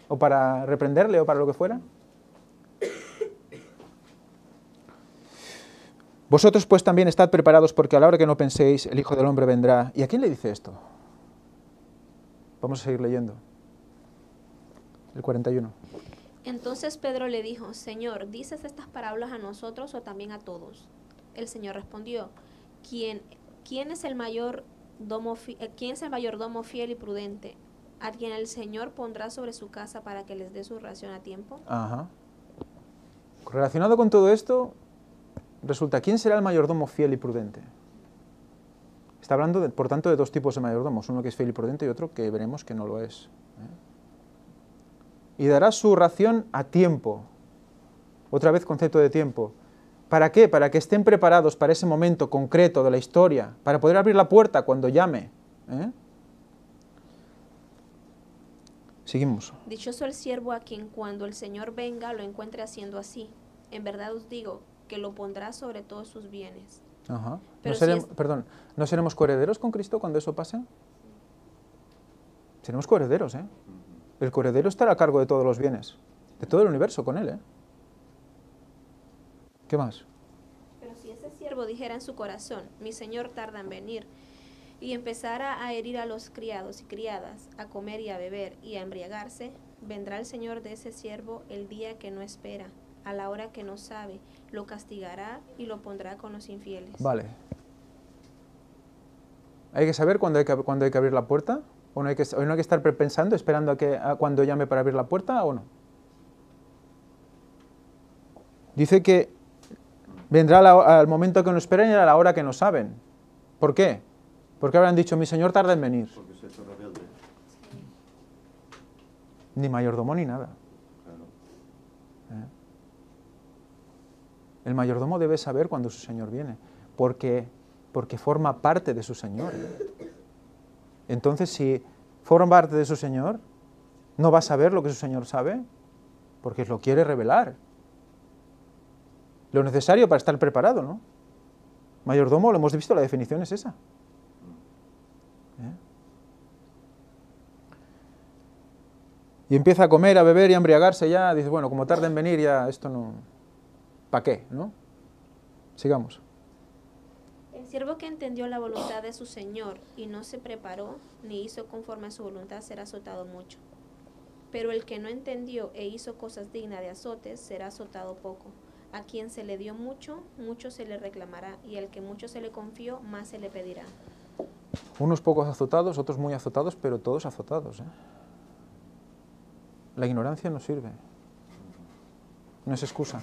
¿O para reprenderle o para lo que fuera? Vosotros pues también estad preparados, porque a la hora que no penséis, el Hijo del Hombre vendrá. ¿Y a quién le dice esto? Vamos a seguir leyendo. El 41. Entonces Pedro le dijo, Señor, ¿dices estas parábolas a nosotros o también a todos? El Señor respondió, ¿quién es el mayordomo fiel y prudente, a quien el Señor pondrá sobre su casa para que les dé su ración a tiempo? Ajá. Relacionado con todo esto, resulta, ¿quién será el mayordomo fiel y prudente? Está hablando, por tanto, de dos tipos de mayordomos, uno que es fiel y prudente y otro que veremos que no lo es. Y dará su ración a tiempo. Otra vez concepto de tiempo. ¿Para qué? Para que estén preparados para ese momento concreto de la historia, para poder abrir la puerta cuando llame. Seguimos. Dichoso el siervo a quien cuando el Señor venga lo encuentre haciendo así. En verdad os digo que lo pondrá sobre todos sus bienes. Ajá. Pero Perdón, ¿no seremos coherederos con Cristo cuando eso pase? Seremos coherederos, ¿eh? El coheredero estará a cargo de todos los bienes, de todo el universo con él, ¿eh? ¿Qué más? Pero si ese siervo dijera en su corazón, mi Señor tarda en venir, y empezara a herir a los criados y criadas, a comer y a beber y a embriagarse, vendrá el Señor de ese siervo el día que no espera, a la hora que no sabe, lo castigará y lo pondrá con los infieles. Vale. ¿Hay que saber cuándo hay que abrir la puerta? ¿O no hay que estar pensando, esperando a cuando llame para abrir la puerta o no? Dice que vendrá al momento que no esperan y a la hora que no saben. ¿Por qué? Porque habrán dicho, mi Señor tarda en venir. Porque se ha hecho rebelde. Ni mayordomo ni nada. Claro. El mayordomo debe saber cuándo su Señor viene, porque forma parte de su Señor. Entonces, si forma parte de su Señor, no va a saber lo que su Señor sabe, porque lo quiere revelar. Lo necesario para estar preparado, ¿no? Mayordomo, lo hemos visto, la definición es esa. Y empieza a comer, a beber y a embriagarse ya, dice, bueno, como tarda en venir ya esto no... ¿Para qué? ¿No? Sigamos. El siervo que entendió la voluntad de su Señor y no se preparó ni hizo conforme a su voluntad será azotado mucho. Pero el que no entendió e hizo cosas dignas de azotes será azotado poco. A quien se le dio mucho, mucho se le reclamará, y al que mucho se le confió, más se le pedirá. Unos pocos azotados, otros muy azotados, pero todos azotados, ¿eh? La ignorancia no sirve. No es excusa.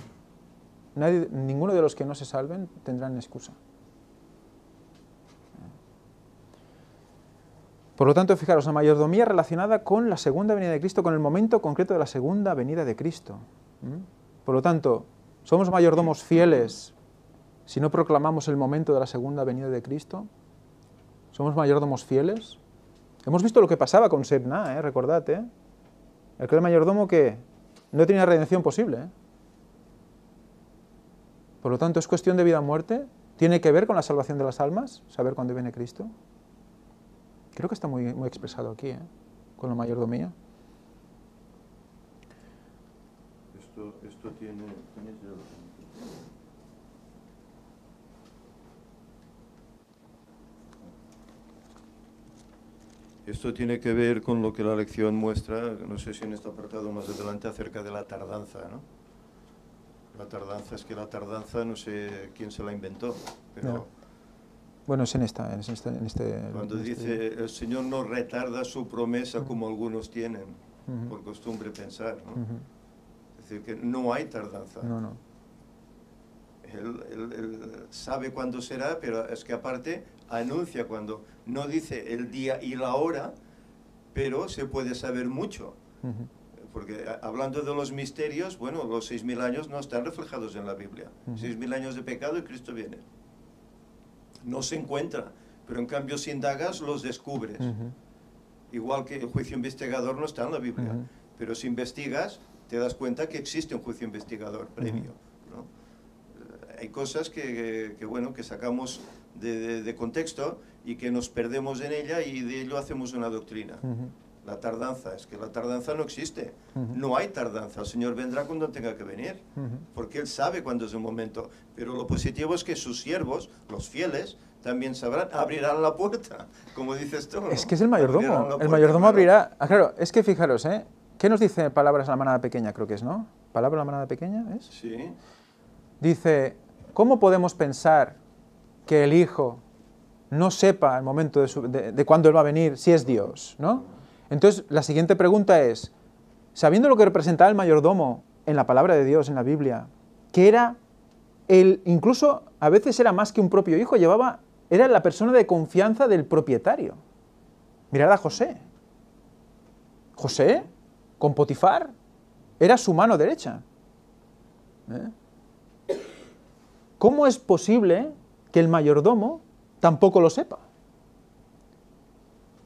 Ninguno de los que no se salven tendrán excusa. Por lo tanto, fijaros, la mayordomía relacionada con la segunda venida de Cristo, con el momento concreto de la segunda venida de Cristo. Por lo tanto, ¿somos mayordomos fieles si no proclamamos el momento de la segunda venida de Cristo? ¿Somos mayordomos fieles? Hemos visto lo que pasaba con Sebna, recordad, aquel mayordomo que no tenía redención posible. Por lo tanto, ¿es cuestión de vida o muerte? ¿Tiene que ver con la salvación de las almas? ¿Saber cuándo viene Cristo? Creo que está muy expresado aquí, con la mayordomía. Esto tiene... Esto tiene que ver con lo que la lección muestra, no sé si en este apartado más adelante, acerca de la tardanza, ¿no? La tardanza, es que la tardanza no sé quién se la inventó, pero... No. Bueno, es en este... Cuando dice, el Señor no retarda su promesa como algunos tienen, por costumbre pensar, ¿no? Es decir, que no hay tardanza. No. Él sabe cuándo será, pero es que aparte anuncia cuándo. No dice el día y la hora, pero se puede saber mucho. Porque hablando de los misterios, bueno, los 6.000 años no están reflejados en la Biblia. 6.000 años de pecado y Cristo viene. No se encuentra, pero en cambio si indagas los descubres. Igual que el juicio investigador no está en la Biblia, pero si investigas te das cuenta que existe un juicio investigador previo, ¿no? Hay cosas que sacamos de contexto y que nos perdemos en ella y de ello hacemos una doctrina. La tardanza, es que la tardanza no existe. No hay tardanza. El Señor vendrá cuando tenga que venir, porque Él sabe cuándo es el momento. Pero lo positivo es que sus siervos, los fieles, también sabrán, abrirán la puerta, como dices tú, ¿no? Es que es el mayordomo. El mayordomo abrirá... claro, es que fijaros, ¿qué nos dice palabras a la manada pequeña? Creo que es, ¿no? ¿Palabra a la manada pequeña es? Sí. Dice, ¿cómo podemos pensar que el Hijo no sepa el momento de cuándo Él va a venir si es Dios, ¿no? Entonces, la siguiente pregunta es, sabiendo lo que representaba el mayordomo en la palabra de Dios, en la Biblia, que era incluso a veces era más que un propio hijo, llevaba era la persona de confianza del propietario. Mirad a José. José, con Potifar, era su mano derecha. ¿Cómo es posible que el mayordomo tampoco lo sepa?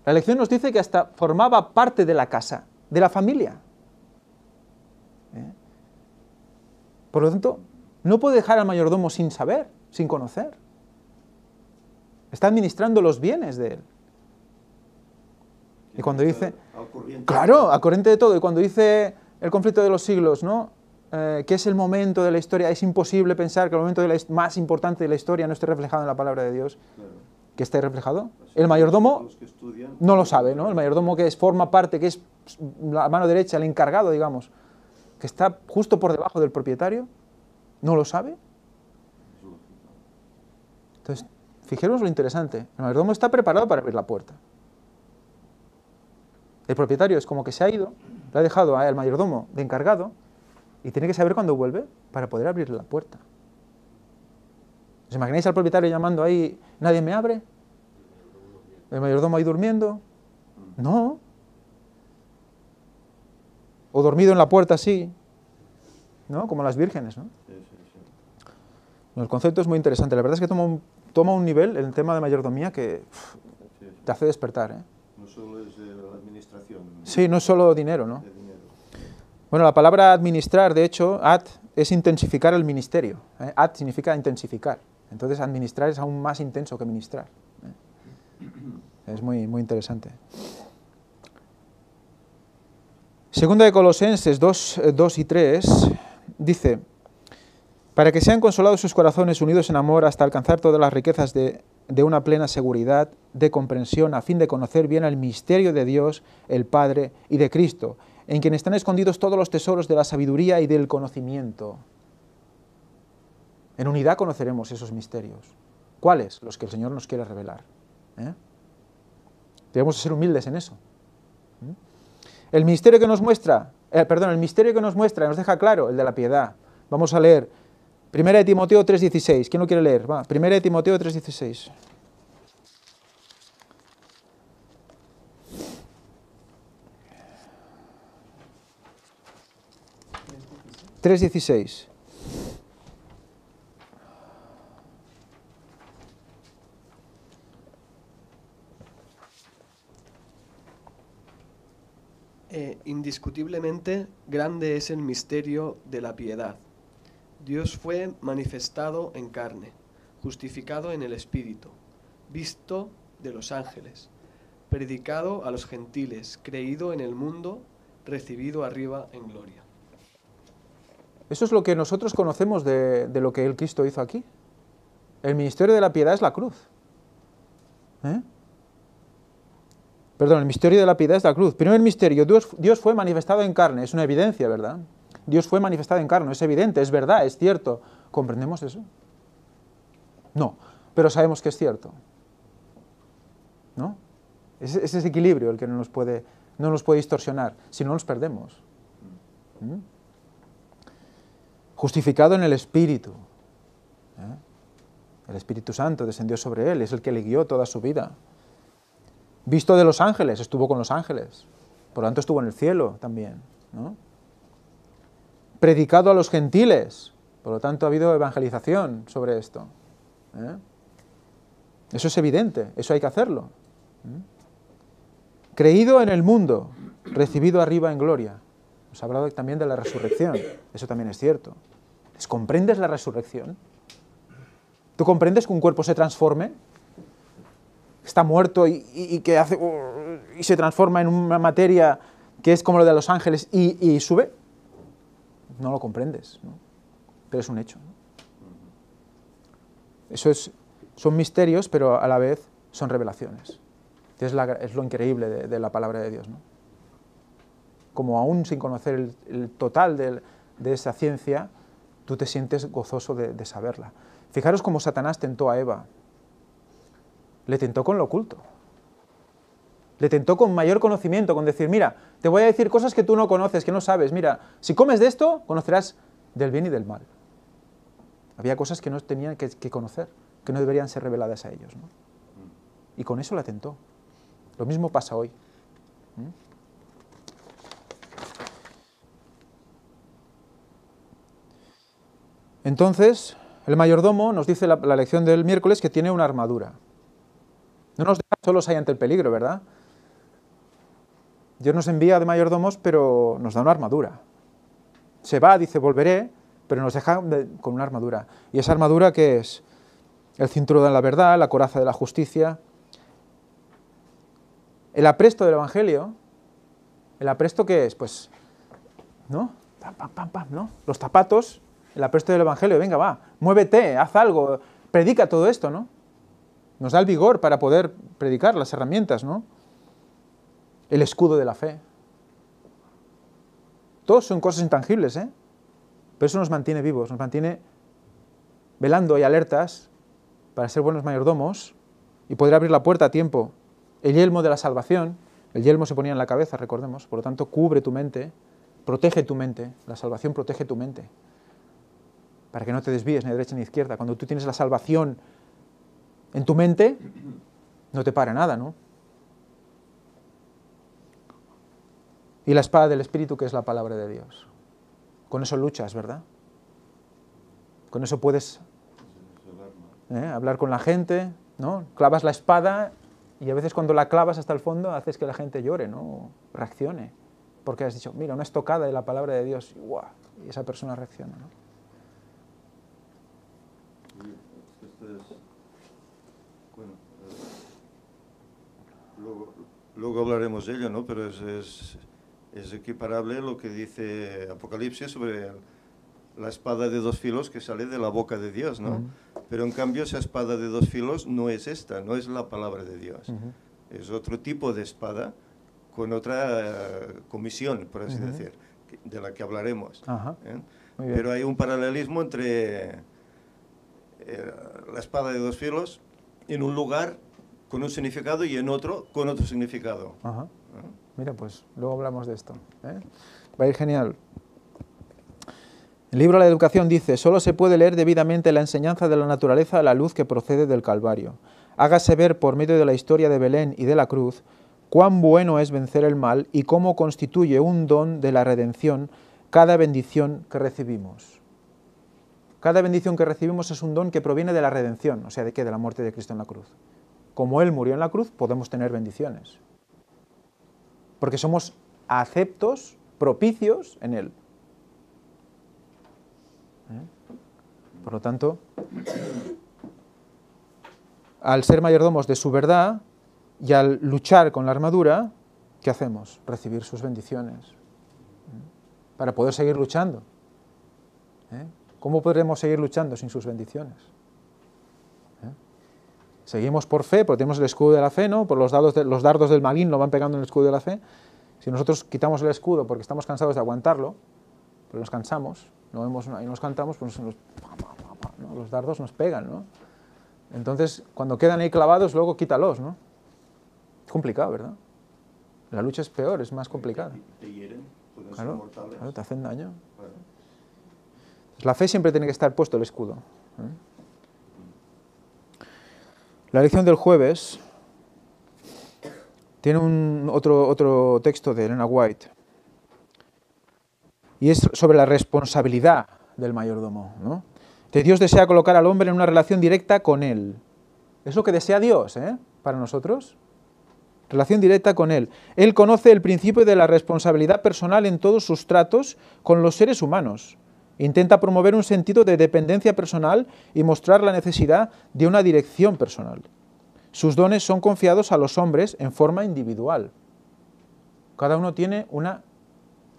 La lección nos dice que hasta formaba parte de la casa, de la familia. Por lo tanto, no puede dejar al mayordomo sin saber, sin conocer. Está administrando los bienes de él. Y cuando dice, claro, al corriente de todo, y cuando dice el conflicto de los siglos, ¿no? Que es el momento de la historia, es imposible pensar que el momento más importante de la historia no esté reflejado en la palabra de Dios. Claro. ¿Que esté reflejado? El mayordomo no lo sabe, ¿no? El mayordomo que forma parte, que es la mano derecha, el encargado, digamos, que está justo por debajo del propietario, ¿no lo sabe? Entonces, fijaros lo interesante, el mayordomo está preparado para abrir la puerta. El propietario es como que se ha ido, le ha dejado al mayordomo de encargado y tiene que saber cuándo vuelve para poder abrirle la puerta. ¿Os imagináis al propietario llamando ahí, nadie me abre? ¿El mayordomo ahí durmiendo? No. O dormido en la puerta así, ¿no? Como las vírgenes, ¿no? El concepto es muy interesante. La verdad es que toma un nivel, el tema de mayordomía, que te hace despertar, ¿eh? No solo es la administración. Sí, no es solo dinero, ¿no? Bueno, la palabra administrar, de hecho, ad, es intensificar el ministerio. Ad significa intensificar. Entonces, administrar es aún más intenso que ministrar. Es muy, muy interesante. Segunda de Colosenses 2 y 3 dice, para que sean consolados sus corazones unidos en amor hasta alcanzar todas las riquezas de una plena seguridad, de comprensión, a fin de conocer bien el misterio de Dios, el Padre y de Cristo, en quien están escondidos todos los tesoros de la sabiduría y del conocimiento. En unidad conoceremos esos misterios. ¿Cuáles? Los que el Señor nos quiere revelar. Debemos ser humildes en eso. El misterio que nos muestra, el misterio que nos muestra y nos deja claro, el de la piedad. Vamos a leer 1 de Timoteo 3:16. ¿Quién lo quiere leer? Va, 1 de Timoteo 3:16. 3:16. Indiscutiblemente grande es el misterio de la piedad. Dios fue manifestado en carne, justificado en el Espíritu, visto de los ángeles, predicado a los gentiles, creído en el mundo, recibido arriba en gloria. Eso es lo que nosotros conocemos de lo que el Cristo hizo aquí. El ministerio de la piedad es la cruz. Perdón, el misterio de la piedad es la cruz. Primer misterio, Dios fue manifestado en carne, es una evidencia, ¿verdad? Dios fue manifestado en carne, es evidente, es verdad, es cierto. ¿Comprendemos eso? No, pero sabemos que es cierto. ¿No? Es ese equilibrio el que no nos puede distorsionar, si no nos perdemos. Justificado en el Espíritu. El Espíritu Santo descendió sobre él, es el que le guió toda su vida. Visto de los ángeles, estuvo con los ángeles, por lo tanto estuvo en el cielo también, ¿no? Predicado a los gentiles, por lo tanto ha habido evangelización sobre esto. Eso es evidente, eso hay que hacerlo. Creído en el mundo, recibido arriba en gloria. Nos ha hablado también de la resurrección, eso también es cierto. ¿Comprendes la resurrección? ¿Tú comprendes que un cuerpo se transforme? Está muerto y se transforma en una materia que es como lo de los ángeles y sube. No lo comprendes, ¿no? Pero es un hecho, ¿no? Eso son misterios, pero a la vez son revelaciones. Es lo increíble de la palabra de Dios, ¿no? Como aún sin conocer el total de esa ciencia, tú te sientes gozoso de saberla. Fijaros cómo Satanás tentó a Eva. Le tentó con lo oculto. Le tentó con mayor conocimiento, con decir, mira, te voy a decir cosas que tú no conoces, que no sabes. Mira, si comes de esto, conocerás del bien y del mal. Había cosas que no tenían que conocer, que no deberían ser reveladas a ellos, ¿no? Y con eso la tentó. Lo mismo pasa hoy. Entonces, el mayordomo nos dice la lección del miércoles que tiene una armadura. No nos deja solos ahí ante el peligro, ¿verdad? Dios nos envía de mayordomos, pero nos da una armadura. Se va, dice, volveré, pero nos deja con una armadura. ¿Y esa armadura qué es? El cinturón de la verdad, la coraza de la justicia. El apresto del Evangelio. ¿El apresto qué es? Pues, ¿no? Pam, pam, pam, pam, ¿no? Los zapatos, el apresto del Evangelio. Venga, va, muévete, haz algo, predica todo esto, ¿no? Nos da el vigor para poder predicar, las herramientas, ¿no? El escudo de la fe. Todos son cosas intangibles, ¿eh? Pero eso nos mantiene vivos, nos mantiene velando y alertas para ser buenos mayordomos y poder abrir la puerta a tiempo. El yelmo de la salvación, el yelmo se ponía en la cabeza, recordemos, por lo tanto, cubre tu mente, protege tu mente, la salvación protege tu mente, para que no te desvíes ni a derecha ni a izquierda. Cuando tú tienes la salvación en tu mente, no te para nada, ¿no? Y la espada del Espíritu, que es la palabra de Dios. Con eso luchas, ¿verdad? Con eso puedes hablar con la gente, ¿no? Clavas la espada y a veces cuando la clavas hasta el fondo haces que la gente llore, ¿no? Reaccione. Porque has dicho, mira, una estocada de la palabra de Dios, y, ¡guau! Y esa persona reacciona, ¿no? Luego hablaremos de ello, ¿no? Pero es equiparable lo que dice Apocalipsis sobre la espada de dos filos que sale de la boca de Dios, ¿no? Pero en cambio esa espada de dos filos no es esta, no es la palabra de Dios. Es otro tipo de espada con otra comisión, por así decir, de la que hablaremos. Pero hay un paralelismo entre la espada de dos filos en un lugar con un significado y en otro con otro significado. Mira, pues luego hablamos de esto, ¿eh? Va a ir genial. El libro de la Educación dice, solo se puede leer debidamente la enseñanza de la naturaleza a la luz que procede del Calvario. Hágase ver por medio de la historia de Belén y de la cruz cuán bueno es vencer el mal y cómo constituye un don de la redención cada bendición que recibimos. Cada bendición que recibimos es un don que proviene de la redención, o sea, ¿de qué? De la muerte de Cristo en la cruz. Como Él murió en la cruz, podemos tener bendiciones. Porque somos aceptos, propicios en Él. Por lo tanto, al ser mayordomos de su verdad y al luchar con la armadura, ¿qué hacemos? Recibir sus bendiciones. Para poder seguir luchando. ¿Cómo podremos seguir luchando sin sus bendiciones? Seguimos por fe, porque tenemos el escudo de la fe, ¿no? Por los dardos del maligno van pegando en el escudo de la fe. Si nosotros quitamos el escudo porque estamos cansados de aguantarlo, pero nos cansamos, y nos cantamos, pues los dardos nos pegan, ¿no? Entonces, cuando quedan ahí clavados, luego quítalos, ¿no? Es complicado, ¿verdad? La lucha es peor, es más complicada. Te hieren, pueden ser Claro, mortales. claro, te hacen daño. Claro. La fe siempre tiene que estar puesto el escudo. La lección del jueves tiene otro texto de Elena White y es sobre la responsabilidad del mayordomo, ¿no? Que Dios desea colocar al hombre en una relación directa con Él. Es lo que desea Dios, para nosotros. Relación directa con Él. Él conoce el principio de la responsabilidad personal en todos sus tratos con los seres humanos. Intenta promover un sentido de dependencia personal y mostrar la necesidad de una dirección personal. Sus dones son confiados a los hombres en forma individual. Cada uno tiene una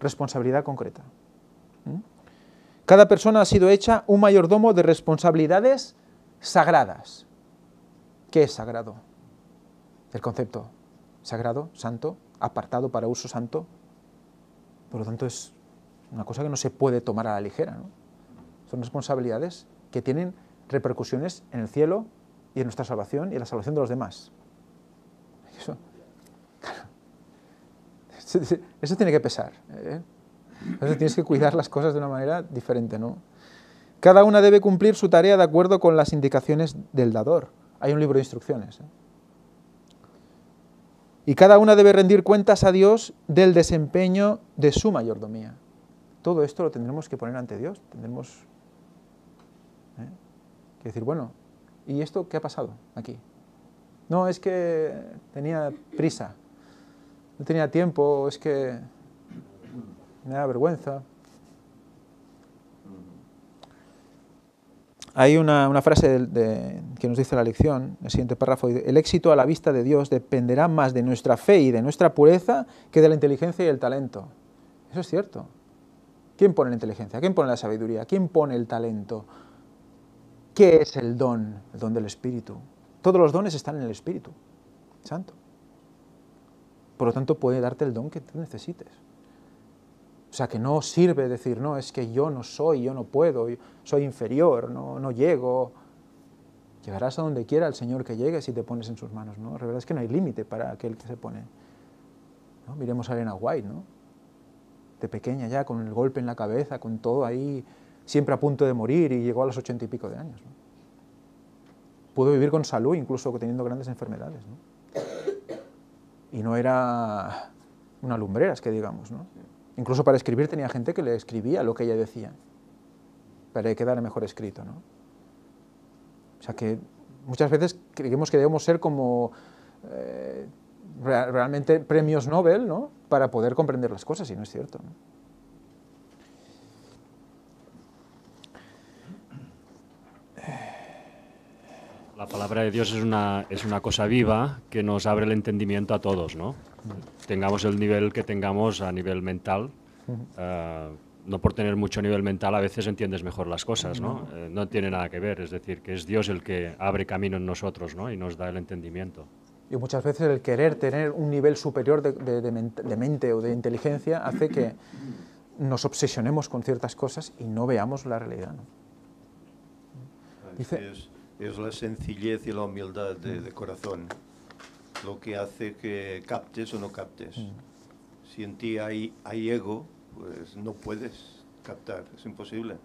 responsabilidad concreta. Cada persona ha sido hecha un mayordomo de responsabilidades sagradas. ¿Qué es sagrado? El concepto sagrado, santo, apartado para uso santo. Por lo tanto, es una cosa que no se puede tomar a la ligera, ¿no? Son responsabilidades que tienen repercusiones en el cielo y en nuestra salvación y en la salvación de los demás. Eso tiene que pesar, Entonces tienes que cuidar las cosas de una manera diferente, ¿no? Cada una debe cumplir su tarea de acuerdo con las indicaciones del dador. Hay un libro de instrucciones. Y cada una debe rendir cuentas a Dios del desempeño de su mayordomía. Todo esto lo tendremos que poner ante Dios. Tendremos que decir, bueno, ¿y esto qué ha pasado aquí? No, es que tenía prisa, no tenía tiempo, es que me da vergüenza. Hay una frase que nos dice la lección, el siguiente párrafo: el éxito a la vista de Dios dependerá más de nuestra fe y de nuestra pureza que de la inteligencia y el talento. Eso es cierto. ¿Quién pone la inteligencia? ¿Quién pone la sabiduría? ¿Quién pone el talento? ¿Qué es el don? El don del Espíritu. Todos los dones están en el Espíritu Santo. Por lo tanto, puede darte el don que tú necesites. O sea, que no sirve decir, no, es que yo no soy, yo no puedo, soy inferior, no llego. Llegarás a donde quiera el Señor que llegue si te pones en sus manos, ¿no? La verdad es que no hay límite para aquel que se pone, ¿no? Miremos a Elena White, ¿no? De pequeña ya, con el golpe en la cabeza, con todo ahí, siempre a punto de morir, y llegó a los 80 y pico de años, ¿no? Pudo vivir con salud, incluso teniendo grandes enfermedades, ¿no? Y no era una lumbreras, que digamos, ¿no? Incluso para escribir tenía gente que le escribía lo que ella decía, para que quedara mejor escrito, ¿no? O sea que muchas veces creemos que debemos ser como realmente premios Nobel, ¿no? Para poder comprender las cosas, y no es cierto, ¿no? La palabra de Dios es una cosa viva que nos abre el entendimiento a todos, ¿no? Tengamos el nivel que tengamos a nivel mental, no por tener mucho nivel mental a veces entiendes mejor las cosas, ¿no? No tiene nada que ver, es decir, que es Dios el que abre camino en nosotros, ¿no? Y nos da el entendimiento. Y muchas veces el querer tener un nivel superior de mente o de inteligencia hace que nos obsesionemos con ciertas cosas y no veamos la realidad, ¿no? Dice, es la sencillez y la humildad de corazón lo que hace que captes o no captes. Si en ti hay ego, pues no puedes captar, es imposible.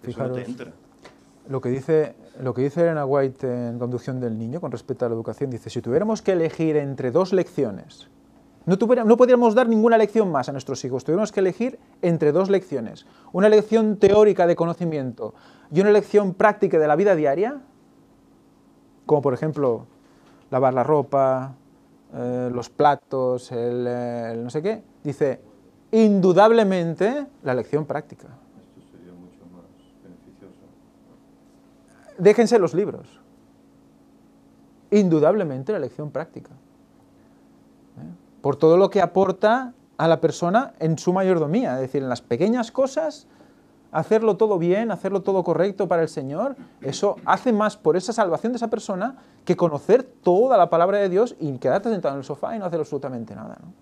Fijaros, eso no te entra. Lo que dice Elena White en Conducción del Niño con respecto a la educación, dice, si tuviéramos que elegir entre dos lecciones, no podríamos dar ninguna lección más a nuestros hijos, tuviéramos que elegir entre dos lecciones, una lección teórica de conocimiento y una lección práctica de la vida diaria, como por ejemplo lavar la ropa, los platos, el no sé qué, dice, indudablemente la lección práctica. Esto sería mucho más beneficioso. Déjense los libros. Indudablemente la lección práctica. Por todo lo que aporta a la persona en su mayordomía, es decir, en las pequeñas cosas, hacerlo todo bien, hacerlo todo correcto para el Señor, eso hace más por esa salvación de esa persona que conocer toda la palabra de Dios y quedarte sentado en el sofá y no hacer absolutamente nada, ¿no?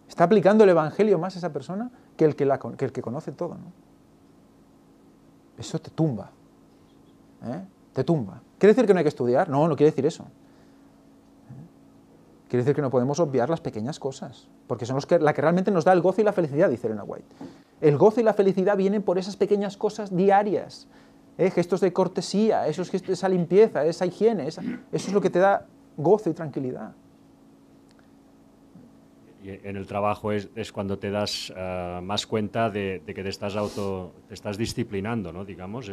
Está aplicando el Evangelio más a esa persona que el que conoce todo, ¿no? Eso te tumba, ¿eh? Te tumba. ¿Quiere decir que no hay que estudiar? No, no quiere decir eso. Quiere decir que no podemos obviar las pequeñas cosas, porque son la que realmente nos da el gozo y la felicidad, dice Elena White. El gozo y la felicidad vienen por esas pequeñas cosas diarias, gestos de cortesía, esa limpieza, esa higiene, eso es lo que te da gozo y tranquilidad. Y en el trabajo es cuando te das más cuenta de que te estás disciplinando, ¿no? Digamos,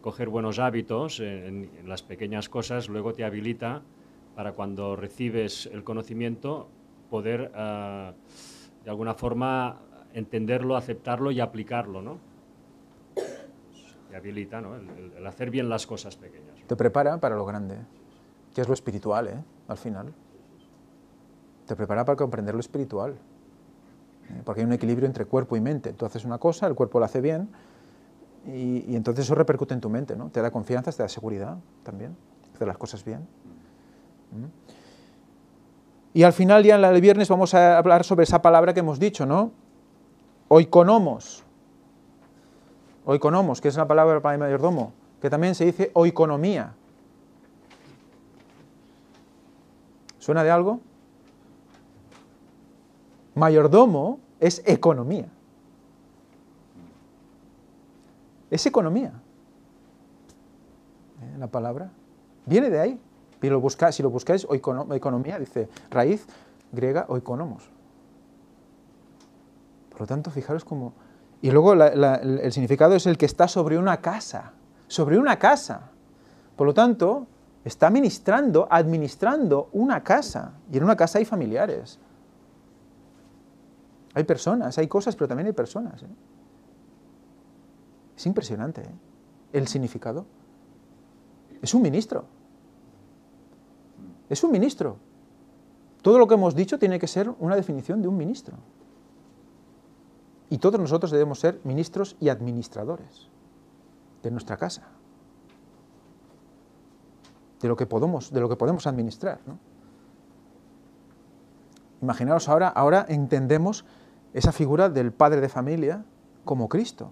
coger buenos hábitos en las pequeñas cosas luego te habilita para cuando recibes el conocimiento poder de alguna forma entenderlo, aceptarlo y aplicarlo, ¿no? Te habilita, ¿no? El hacer bien las cosas pequeñas, ¿no? Te prepara para lo grande, que es lo espiritual, al final. Te prepara para comprender lo espiritual, porque hay un equilibrio entre cuerpo y mente. Tú haces una cosa, el cuerpo lo hace bien, y entonces eso repercute en tu mente, ¿no? Te da confianza, te da seguridad también, hacer las cosas bien. Y al final, ya el viernes, vamos a hablar sobre esa palabra que hemos dicho, ¿no? Oikonomos. Oikonomos, que es una palabra para el mayordomo, que también se dice oikonomía. ¿Suena de algo? Mayordomo es economía. Es economía. La palabra viene de ahí. Y si lo buscáis, economía, dice raíz griega oikonomos. Por lo tanto, fijaros cómo... Y luego el significado es el que está sobre una casa. Sobre una casa. Por lo tanto, está administrando una casa. Y en una casa hay familiares. Hay personas, hay cosas, pero también hay personas. Es impresionante, el significado. Es un ministro. Es un ministro. Todo lo que hemos dicho tiene que ser una definición de un ministro. Y todos nosotros debemos ser ministros y administradores de nuestra casa. De lo que podemos administrar, ¿no? Imaginaos ahora entendemos esa figura del padre de familia como Cristo,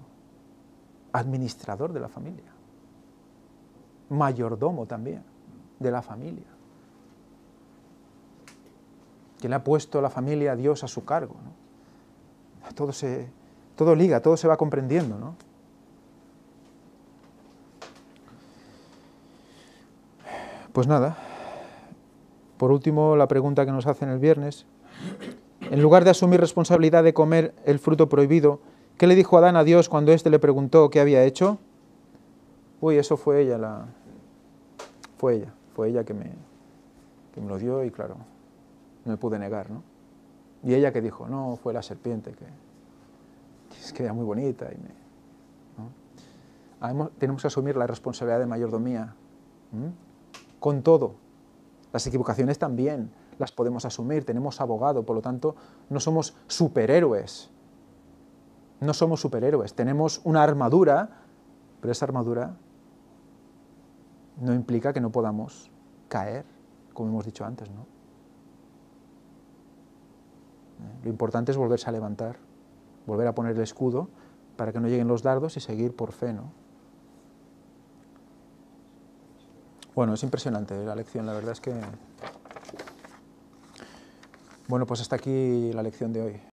administrador de la familia, mayordomo también de la familia, que le ha puesto la familia a Dios a su cargo, ¿no? Todo liga, todo se va comprendiendo, ¿no? Pues nada, por último la pregunta que nos hacen el viernes: en lugar de asumir responsabilidad de comer el fruto prohibido, ¿qué le dijo Adán a Dios cuando éste le preguntó qué había hecho? Uy, eso fue ella, fue ella que me lo dio y claro, no me pude negar, ¿no? Y ella que dijo, no, fue la serpiente que es que era muy bonita. ¿no? Tenemos que asumir la responsabilidad de mayordomía, con todo. Las equivocaciones también las podemos asumir, tenemos abogado, por lo tanto, no somos superhéroes. No somos superhéroes, tenemos una armadura, pero esa armadura no implica que no podamos caer, como hemos dicho antes, ¿no? Lo importante es volverse a levantar, volver a poner el escudo para que no lleguen los dardos y seguir por fe, ¿no? Bueno, es impresionante la lección, la verdad es que... Bueno, pues hasta aquí la lección de hoy.